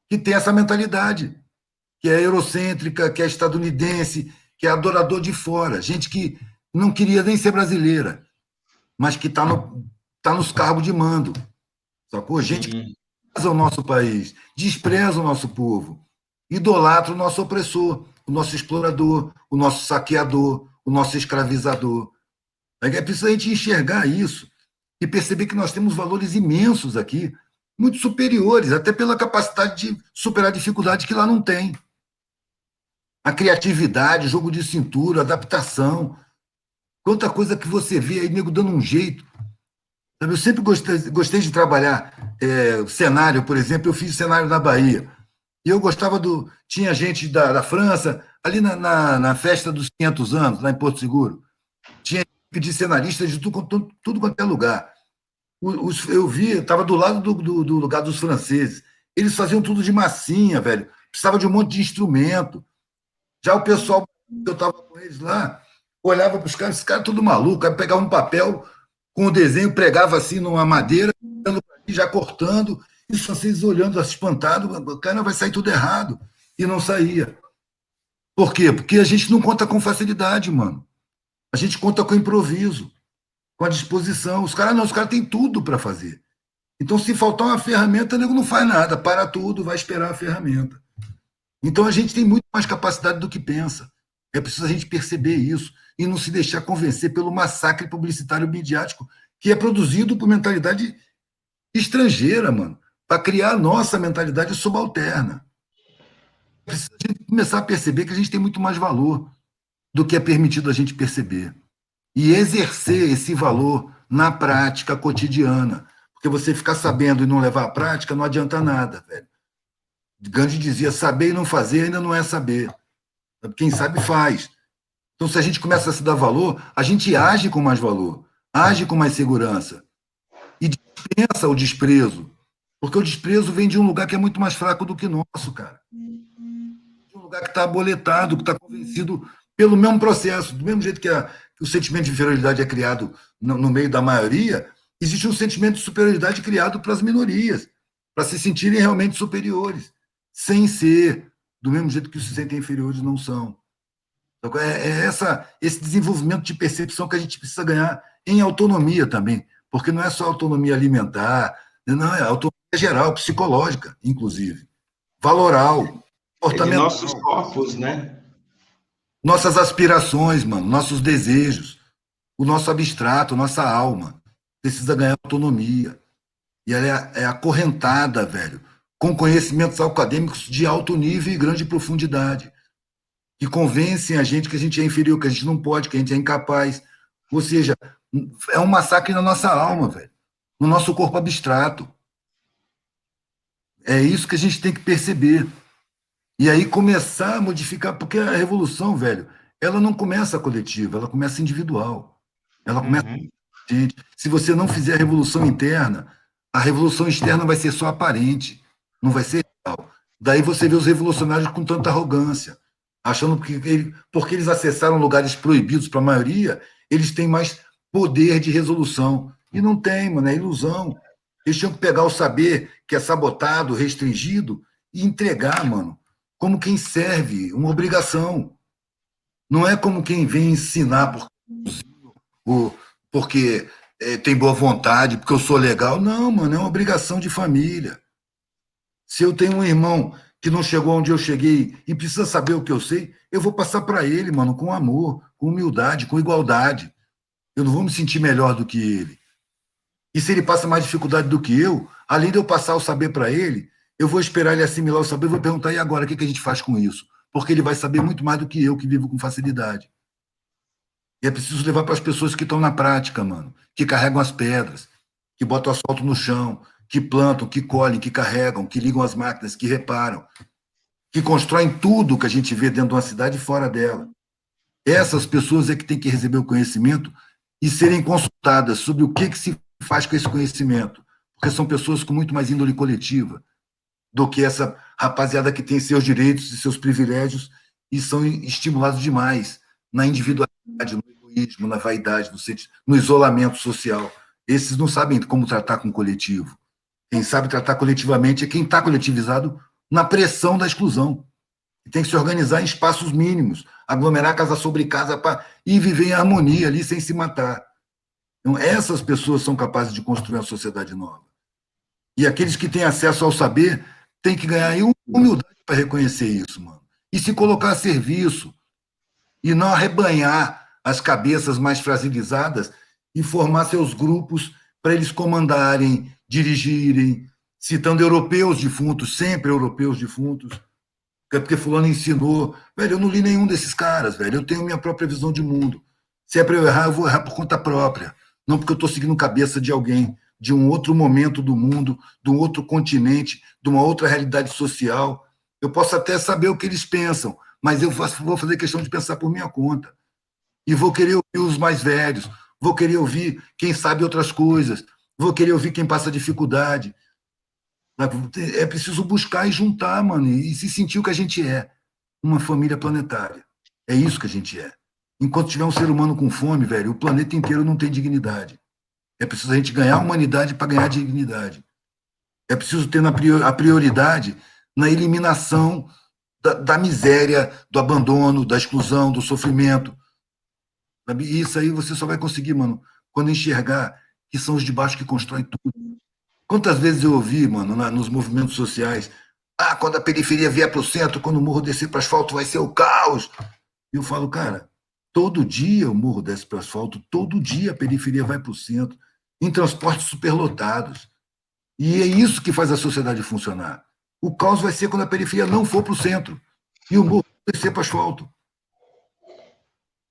que tem essa mentalidade, que é eurocêntrica, que é estadunidense, que é adorador de fora. Gente que não queria nem ser brasileira, mas que está tá nos cargos de mando. Sacou? Gente que Sim. despreza o nosso país, despreza o nosso povo, idolatra o nosso opressor, o nosso explorador, o nosso saqueador, o nosso escravizador. É preciso a gente enxergar isso e perceber que nós temos valores imensos aqui, muito superiores, até pela capacidade de superar dificuldade que lá não tem. A criatividade, jogo de cintura, adaptação. Quanta coisa que você vê aí, nego dando um jeito. Eu sempre gostei de trabalhar cenário, por exemplo, eu fiz cenário na Bahia. E eu gostava do. Tinha gente da França, ali na festa dos 500 anos, lá em Porto Seguro. Tinha equipe de cenaristas de tudo quanto é lugar. Eu vi, estava do lado do lugar dos franceses. Eles faziam tudo de massinha, velho. Precisava de um monte de instrumento. Já o pessoal, eu estava com eles lá, olhava para os caras, esse cara é tudo maluco. Aí pegava um papel com o desenho, pregava assim numa madeira, já cortando, e os franceses olhando, espantados, o cara vai sair tudo errado. E não saía. Por quê? Porque a gente não conta com facilidade, mano. A gente conta com improviso, com a disposição. Os caras não, os caras têm tudo para fazer. Então, se faltar uma ferramenta, o nego não faz nada, para tudo, vai esperar a ferramenta. Então, a gente tem muito mais capacidade do que pensa. É preciso a gente perceber isso e não se deixar convencer pelo massacre publicitário midiático que é produzido por mentalidade estrangeira, mano, para criar a nossa mentalidade subalterna. Precisa a gente começar a perceber que a gente tem muito mais valor do que é permitido a gente perceber. E exercer esse valor na prática cotidiana. Porque você ficar sabendo e não levar à prática não adianta nada, velho. Gandhi dizia: saber e não fazer ainda não é saber. Quem sabe faz. Então, se a gente começa a se dar valor, a gente age com mais valor, age com mais segurança e dispensa o desprezo. Porque o desprezo vem de um lugar que é muito mais fraco do que o nosso, cara. De um lugar que está aboletado, que está convencido pelo mesmo processo. Do mesmo jeito que o sentimento de inferioridade é criado no meio da maioria, existe um sentimento de superioridade criado para as minorias, para se sentirem realmente superiores, sem ser, do mesmo jeito que os se sentem inferiores não são. Então, esse desenvolvimento de percepção que a gente precisa ganhar em autonomia também, porque não é só autonomia alimentar, não, é autonomia geral, psicológica, inclusive, valoral, É de nossos comportamental, corpos, né? nossas aspirações, mano, nossos desejos, o nosso abstrato, nossa alma, precisa ganhar autonomia. E ela é acorrentada, velho, com conhecimentos acadêmicos de alto nível e grande profundidade, que convencem a gente é inferior, que a gente não pode, que a gente é incapaz. Ou seja, é um massacre na nossa alma, velho, no nosso corpo abstrato. É isso que a gente tem que perceber. E aí começar a modificar, porque a revolução, velho, ela não começa coletiva, ela começa individual. Ela começa Uhum. gente. Se você não fizer a revolução interna, a revolução externa vai ser só aparente, não vai ser real. Daí você vê os revolucionários com tanta arrogância, achando que porque eles acessaram lugares proibidos para a maioria, eles têm mais poder de resolução. E não tem, mano, é ilusão. Eles tinham que pegar o saber que é sabotado, restringido, e entregar, mano, como quem serve, uma obrigação. Não é como quem vem ensinar porque tem boa vontade, porque eu sou legal. Não, mano, é uma obrigação de família. Se eu tenho um irmão que não chegou onde eu cheguei e precisa saber o que eu sei, eu vou passar para ele, mano, com amor, com humildade, com igualdade. Eu não vou me sentir melhor do que ele. E se ele passa mais dificuldade do que eu, além de eu passar o saber para ele, eu vou esperar ele assimilar o saber, vou perguntar: e agora, o que a gente faz com isso? Porque ele vai saber muito mais do que eu, que vivo com facilidade. E é preciso levar para as pessoas que estão na prática, mano, que carregam as pedras, que botam asfalto no chão, que plantam, que colhem, que carregam, que ligam as máquinas, que reparam, que constroem tudo que a gente vê dentro de uma cidade e fora dela. Essas pessoas é que têm que receber o conhecimento e serem consultadas sobre o que se faz com esse conhecimento, porque são pessoas com muito mais índole coletiva do que essa rapaziada que tem seus direitos e seus privilégios e são estimulados demais na individualidade, no egoísmo, na vaidade, no isolamento social. Esses não sabem como tratar com o coletivo. Quem sabe tratar coletivamente é quem está coletivizado na pressão da exclusão. Tem que se organizar em espaços mínimos, aglomerar casa sobre casa e viver em harmonia ali sem se matar. Então, essas pessoas são capazes de construir uma sociedade nova. E aqueles que têm acesso ao saber têm que ganhar humildade para reconhecer isso, mano. E se colocar a serviço. E não arrebanhar as cabeças mais fragilizadas e formar seus grupos para eles comandarem, dirigirem, citando europeus defuntos, sempre europeus defuntos, porque fulano ensinou. Velho, eu não li nenhum desses caras, velho. Eu tenho minha própria visão de mundo. Se é para eu errar, eu vou errar por conta própria. Não porque eu estou seguindo cabeça de alguém, de um outro momento do mundo, de um outro continente, de uma outra realidade social. Eu posso até saber o que eles pensam, mas eu vou fazer questão de pensar por minha conta. E vou querer ouvir os mais velhos, vou querer ouvir quem sabe outras coisas, vou querer ouvir quem passa dificuldade. É preciso buscar e juntar, mano, e se sentir o que a gente é, uma família planetária. É isso que a gente é. Enquanto tiver um ser humano com fome, velho, o planeta inteiro não tem dignidade. É preciso a gente ganhar a humanidade para ganhar dignidade. É preciso ter a prioridade na eliminação da miséria, do abandono, da exclusão, do sofrimento. E isso aí você só vai conseguir, mano, quando enxergar que são os de baixo que constroem tudo. Quantas vezes eu ouvi, mano, nos movimentos sociais, quando a periferia vier para o centro, quando o morro descer para o asfalto, vai ser o caos. E eu falo, cara, todo dia o morro desce para o asfalto, todo dia a periferia vai para o centro, em transportes superlotados. E é isso que faz a sociedade funcionar. O caos vai ser quando a periferia não for para o centro e o morro descer para o asfalto.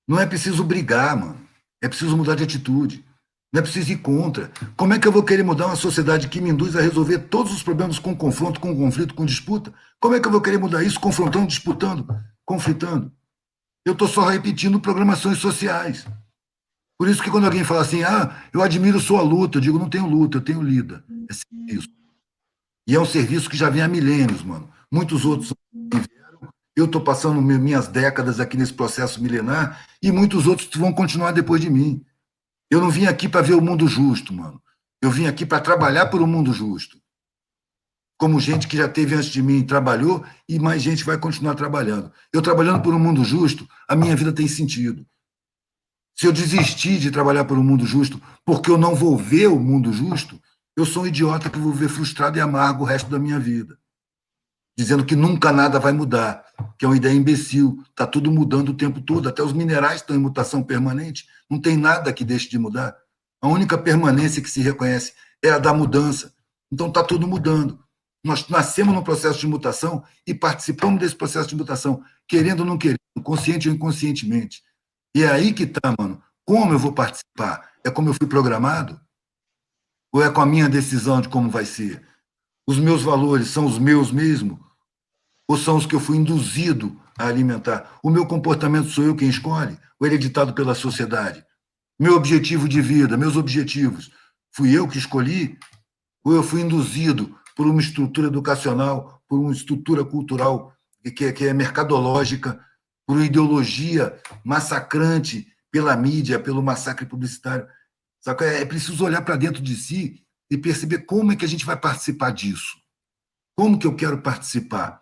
Não é preciso brigar, mano. É preciso mudar de atitude. Não é preciso ir contra. Como é que eu vou querer mudar uma sociedade que me induz a resolver todos os problemas com confronto, com conflito, com disputa? Como é que eu vou querer mudar isso confrontando, disputando, conflitando? Eu estou só repetindo programações sociais. Por isso que quando alguém fala assim, eu admiro sua luta, eu digo, não tenho luta, eu tenho lida. É serviço. E é um serviço que já vem há milênios, mano. Muitos outros vieram. Eu estou passando minhas décadas aqui nesse processo milenar e muitos outros vão continuar depois de mim. Eu não vim aqui para ver o mundo justo, mano. Eu vim aqui para trabalhar por um mundo justo. Como gente que já teve antes de mim trabalhou e mais gente vai continuar trabalhando. Eu trabalhando por um mundo justo, a minha vida tem sentido. Se eu desistir de trabalhar por um mundo justo porque eu não vou ver o mundo justo, eu sou um idiota que vou viver frustrado e amargo o resto da minha vida. Dizendo que nunca nada vai mudar, que é uma ideia imbecil. Está tudo mudando o tempo todo, até os minerais estão em mutação permanente, não tem nada que deixe de mudar. A única permanência que se reconhece é a da mudança. Então está tudo mudando. Nós nascemos num processo de mutação e participamos desse processo de mutação, querendo ou não querendo, consciente ou inconscientemente. E é aí que está, mano. Como eu vou participar? É como eu fui programado? Ou é com a minha decisão de como vai ser? Os meus valores são os meus mesmo? Ou são os que eu fui induzido a alimentar? O meu comportamento sou eu quem escolhe? Ou ele é ditado pela sociedade? Meu objetivo de vida, meus objetivos, fui eu que escolhi? Ou eu fui induzido por uma estrutura educacional, por uma estrutura cultural que é mercadológica, por uma ideologia massacrante pela mídia, pelo massacre publicitário? Sabe? É preciso olhar para dentro de si e perceber como é que a gente vai participar disso. Como que eu quero participar?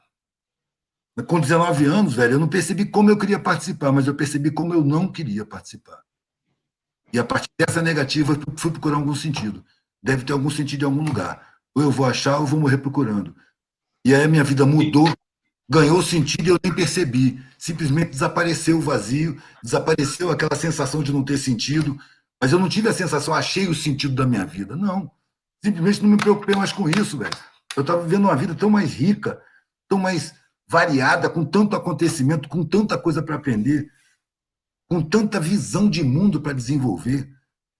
Com 19 anos, velho, eu não percebi como eu queria participar, mas eu percebi como eu não queria participar. E a partir dessa negativa, eu fui procurar algum sentido. Deve ter algum sentido em algum lugar. Ou eu vou achar, ou eu vou morrer procurando. E aí a minha vida mudou, ganhou sentido e eu nem percebi. Simplesmente desapareceu o vazio, desapareceu aquela sensação de não ter sentido. Mas eu não tive a sensação, achei o sentido da minha vida. Não. Simplesmente não me preocupei mais com isso, velho. Eu estava vivendo uma vida tão mais rica, tão mais variada, com tanto acontecimento, com tanta coisa para aprender, com tanta visão de mundo para desenvolver,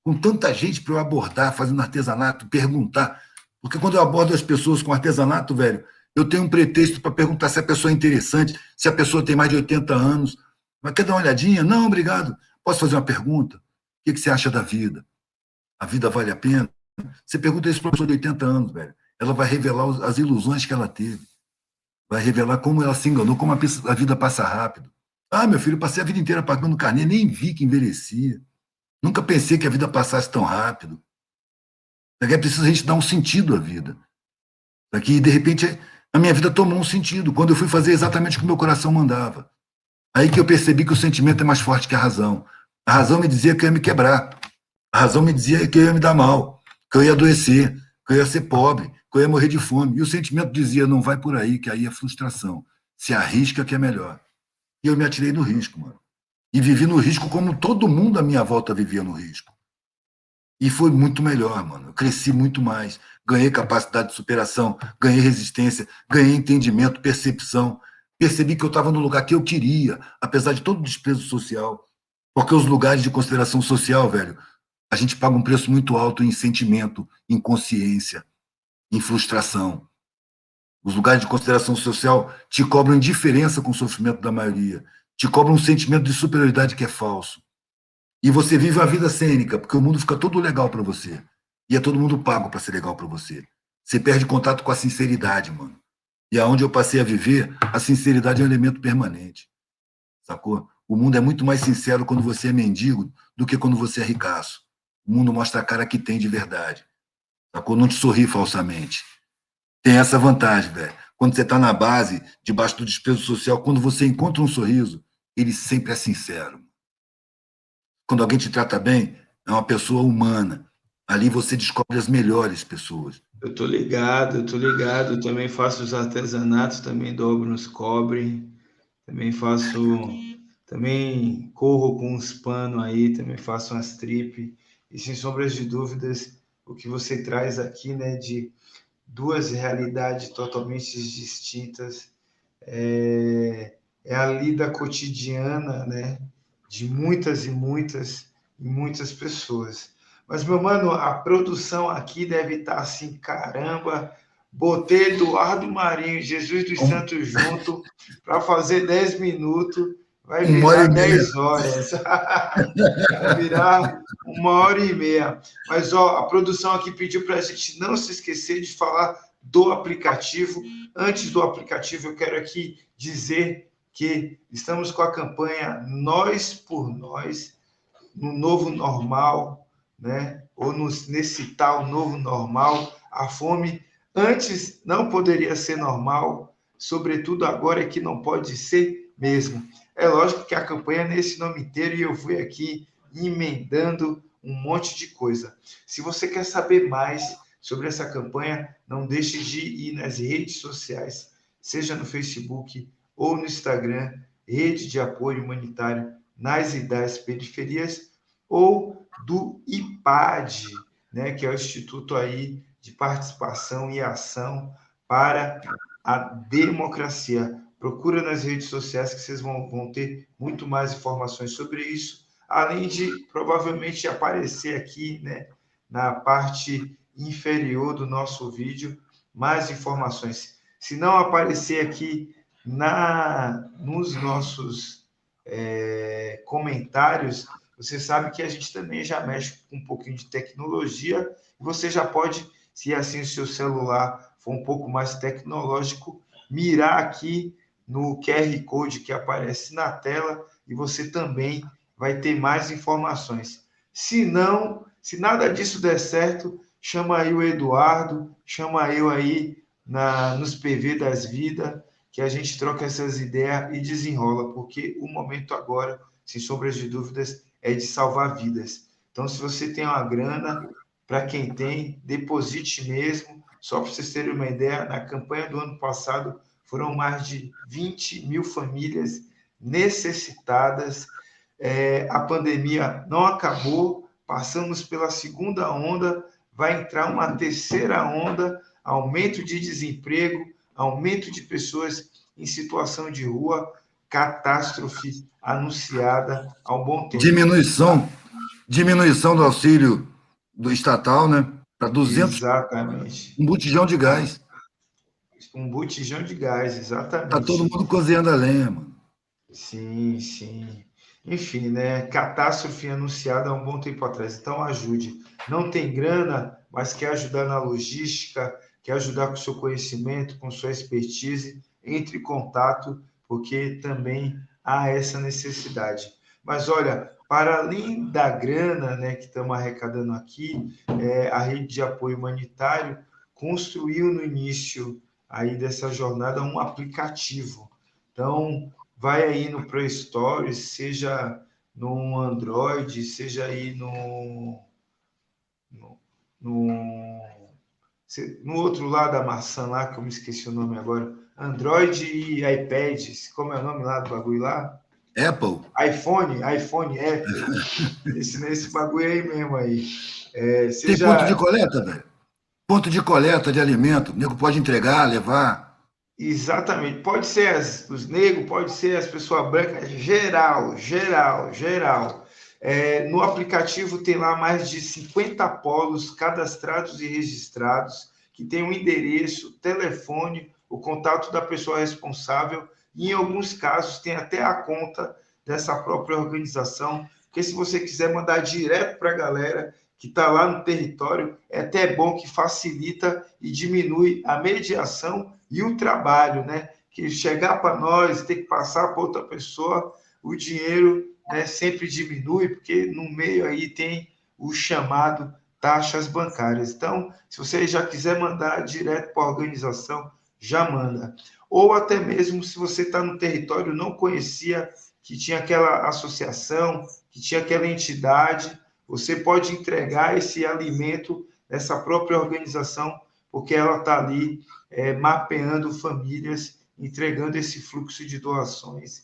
com tanta gente para eu abordar, fazendo artesanato, perguntar. Porque quando eu abordo as pessoas com artesanato, velho, eu tenho um pretexto para perguntar se a pessoa é interessante, se a pessoa tem mais de 80 anos. Mas quer dar uma olhadinha? Não, obrigado. Posso fazer uma pergunta? O que você acha da vida? A vida vale a pena? Você pergunta isso para uma pessoa de 80 anos, velho. Ela vai revelar as ilusões que ela teve. Vai revelar como ela se enganou, como a vida passa rápido. Ah, meu filho, passei a vida inteira pagando carnê, nem vi que envelhecia. Nunca pensei que a vida passasse tão rápido. É preciso a gente dar um sentido à vida. Daqui, de repente, a minha vida tomou um sentido, quando eu fui fazer exatamente o que meu coração mandava. Aí que eu percebi que o sentimento é mais forte que a razão. A razão me dizia que eu ia me quebrar. A razão me dizia que eu ia me dar mal, que eu ia adoecer, que eu ia ser pobre, que eu ia morrer de fome. E o sentimento dizia, não vai por aí, que aí é frustração. Se arrisca que é melhor. E eu me atirei no risco, mano. E vivi no risco como todo mundo à minha volta vivia no risco. E foi muito melhor, mano. Eu cresci muito mais. Ganhei capacidade de superação, ganhei resistência, ganhei entendimento, percepção. Percebi que eu estava no lugar que eu queria, apesar de todo o desprezo social. Porque os lugares de consideração social, velho, a gente paga um preço muito alto em sentimento, em consciência, em frustração. Os lugares de consideração social te cobram indiferença com o sofrimento da maioria, te cobram um sentimento de superioridade que é falso. E você vive a vida cênica, porque o mundo fica todo legal para você. E é todo mundo pago para ser legal para você. Você perde contato com a sinceridade, mano. E aonde eu passei a viver, a sinceridade é um elemento permanente. Sacou? O mundo é muito mais sincero quando você é mendigo do que quando você é ricaço. O mundo mostra a cara que tem de verdade. Sacou? Não te sorri falsamente. Tem essa vantagem, velho. Quando você está na base, debaixo do desprezo social, quando você encontra um sorriso, ele sempre é sincero. Quando alguém te trata bem, é uma pessoa humana. Ali você descobre as melhores pessoas. Eu tô ligado, eu tô ligado. Eu também faço os artesanatos, também dobro nos cobre, também faço, também corro com uns panos aí, também faço umas trip. E sem sombras de dúvidas, o que você traz aqui, né, de duas realidades totalmente distintas, é a lida cotidiana, né, de muitas e muitas pessoas. Mas, meu mano, a produção aqui deve estar assim, caramba, botei Eduardo Marinho e Jesus dos Santos junto para fazer 10 minutos, vai 1 hora virar e meia. 10 horas. Vai virar 1 hora e meia. Mas, ó, a produção aqui pediu para a gente não se esquecer de falar do aplicativo. Antes do aplicativo, eu quero aqui dizer que estamos com a campanha Nós por Nós, no novo normal, né? Ou nesse tal novo normal. A fome antes não poderia ser normal, sobretudo agora é que não pode ser mesmo. É lógico que a campanha é nesse nome inteiro e eu fui aqui emendando um monte de coisa. Se você quer saber mais sobre essa campanha, não deixe de ir nas redes sociais, seja no Facebook ou no Instagram, Rede de Apoio Humanitário nas e das Periferias, ou do IPAD, né, que é o Instituto aí de Participação e Ação para a Democracia. Procura nas redes sociais que vocês vão ter muito mais informações sobre isso, além de provavelmente aparecer aqui, né, na parte inferior do nosso vídeo, mais informações. Se não aparecer aqui nos nossos comentários, você sabe que a gente também já mexe com um pouquinho de tecnologia, e você já pode, se assim o seu celular for um pouco mais tecnológico, mirar aqui no QR Code que aparece na tela, e você também vai ter mais informações. Se não, se nada disso der certo, chama aí o Eduardo, chama eu aí nos PV das vidas, que a gente troca essas ideias e desenrola, porque o momento agora, sem sombras de dúvidas, é de salvar vidas. Então, se você tem uma grana, para quem tem, deposite mesmo. Só para vocês terem uma ideia, na campanha do ano passado, foram mais de 20 mil famílias necessitadas. A pandemia não acabou, passamos pela segunda onda, vai entrar uma terceira onda, aumento de desemprego, aumento de pessoas em situação de rua, catástrofe anunciada há um bom tempo. Diminuição do auxílio do estatal, né? Para 200. Exatamente. Um botijão de gás. Um botijão de gás, exatamente. Tá todo mundo cozinhando a lenha, mano. Sim, sim. Enfim, né? Catástrofe anunciada há um bom tempo atrás. Então, ajude. Não tem grana, mas quer ajudar na logística, quer ajudar com o seu conhecimento, com sua expertise, entre em contato, porque também há essa necessidade. Mas, olha, para além da grana, né, que estamos arrecadando aqui, a rede de apoio humanitário construiu no início aí dessa jornada um aplicativo. Então, vai aí no Play Store, seja no Android, seja aí no outro lado da maçã lá, que eu me esqueci o nome agora, Android e iPad, como é o nome lá do bagulho lá? Apple. iPhone, Apple. Esse bagulho aí mesmo aí. Tem ponto de coleta, velho? Ponto de coleta de alimento. O nego pode entregar, levar. Exatamente. Pode ser os negros, pode ser as pessoas brancas, geral. No aplicativo tem lá mais de 50 polos cadastrados e registrados, que tem um endereço, telefone, o contato da pessoa responsável, e em alguns casos tem até a conta dessa própria organização, porque se você quiser mandar direto para a galera que está lá no território, é até bom que facilita e diminui a mediação e o trabalho, né? Que chegar para nós, ter que passar para outra pessoa, o dinheiro, né, sempre diminui, porque no meio aí tem o chamado taxas bancárias. Então, se você já quiser mandar direto para a organização, já manda. Ou até mesmo se você está no território, não conhecia que tinha aquela associação, que tinha aquela entidade, você pode entregar esse alimento nessa própria organização, porque ela está ali mapeando famílias, entregando esse fluxo de doações.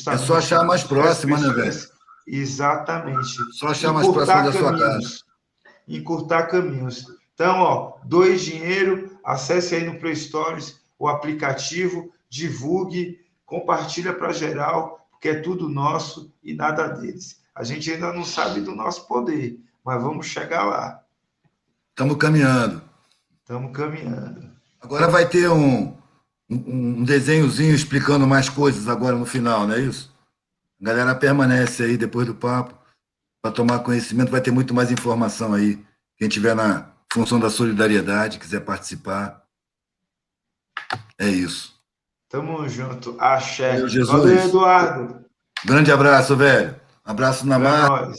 É só achar mais próxima, né, velho? Exatamente. Só achar mais próximo da sua casa. Encurtar caminhos. Então, doe dinheiro, acesse aí no Play Stores o aplicativo, divulgue, compartilha para geral, porque é tudo nosso e nada deles. A gente ainda não sabe do nosso poder, mas vamos chegar lá. Estamos caminhando. Agora vai ter um desenhozinho explicando mais coisas agora no final, não é isso? A galera permanece aí depois do papo para tomar conhecimento, vai ter muito mais informação aí. Quem tiver na função da solidariedade, quiser participar, é isso. Tamo junto. Axé. Valeu, Jesus. Valeu, Eduardo. Grande abraço, velho. Abraço na mão.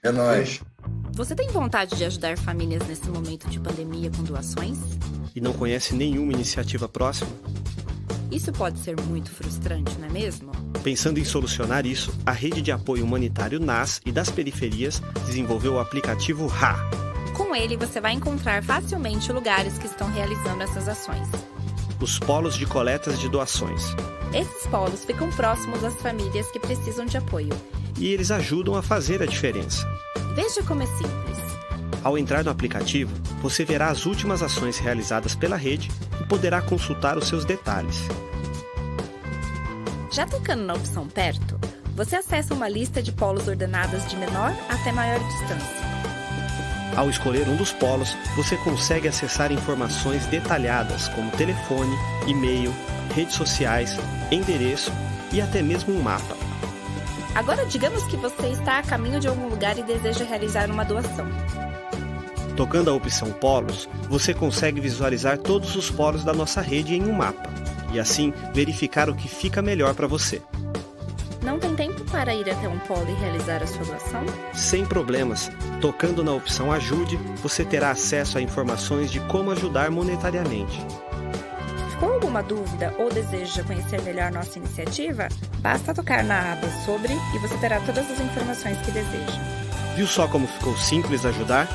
É nóis. Você tem vontade de ajudar famílias nesse momento de pandemia com doações? E não conhece nenhuma iniciativa próxima? Isso pode ser muito frustrante, não é mesmo? Pensando em solucionar isso, a Rede de Apoio Humanitário NAS e das Periferias desenvolveu o aplicativo RA. Com ele, você vai encontrar facilmente lugares que estão realizando essas ações. Os polos de coletas de doações. Esses polos ficam próximos às famílias que precisam de apoio. E eles ajudam a fazer a diferença. Veja como é simples. Ao entrar no aplicativo, você verá as últimas ações realizadas pela rede e poderá consultar os seus detalhes. Já tocando na opção Perto, você acessa uma lista de polos ordenadas de menor até maior distância. Ao escolher um dos polos, você consegue acessar informações detalhadas como telefone, e-mail, redes sociais, endereço e até mesmo um mapa. Agora digamos que você está a caminho de algum lugar e deseja realizar uma doação. Tocando a opção Polos, você consegue visualizar todos os polos da nossa rede em um mapa e assim verificar o que fica melhor para você. Não tem tempo para ir até um polo e realizar a sua doação? Sem problemas. Tocando na opção Ajude, você terá acesso a informações de como ajudar monetariamente. Ficou alguma dúvida ou deseja conhecer melhor nossa iniciativa? Basta tocar na aba Sobre e você terá todas as informações que deseja. Viu só como ficou simples ajudar?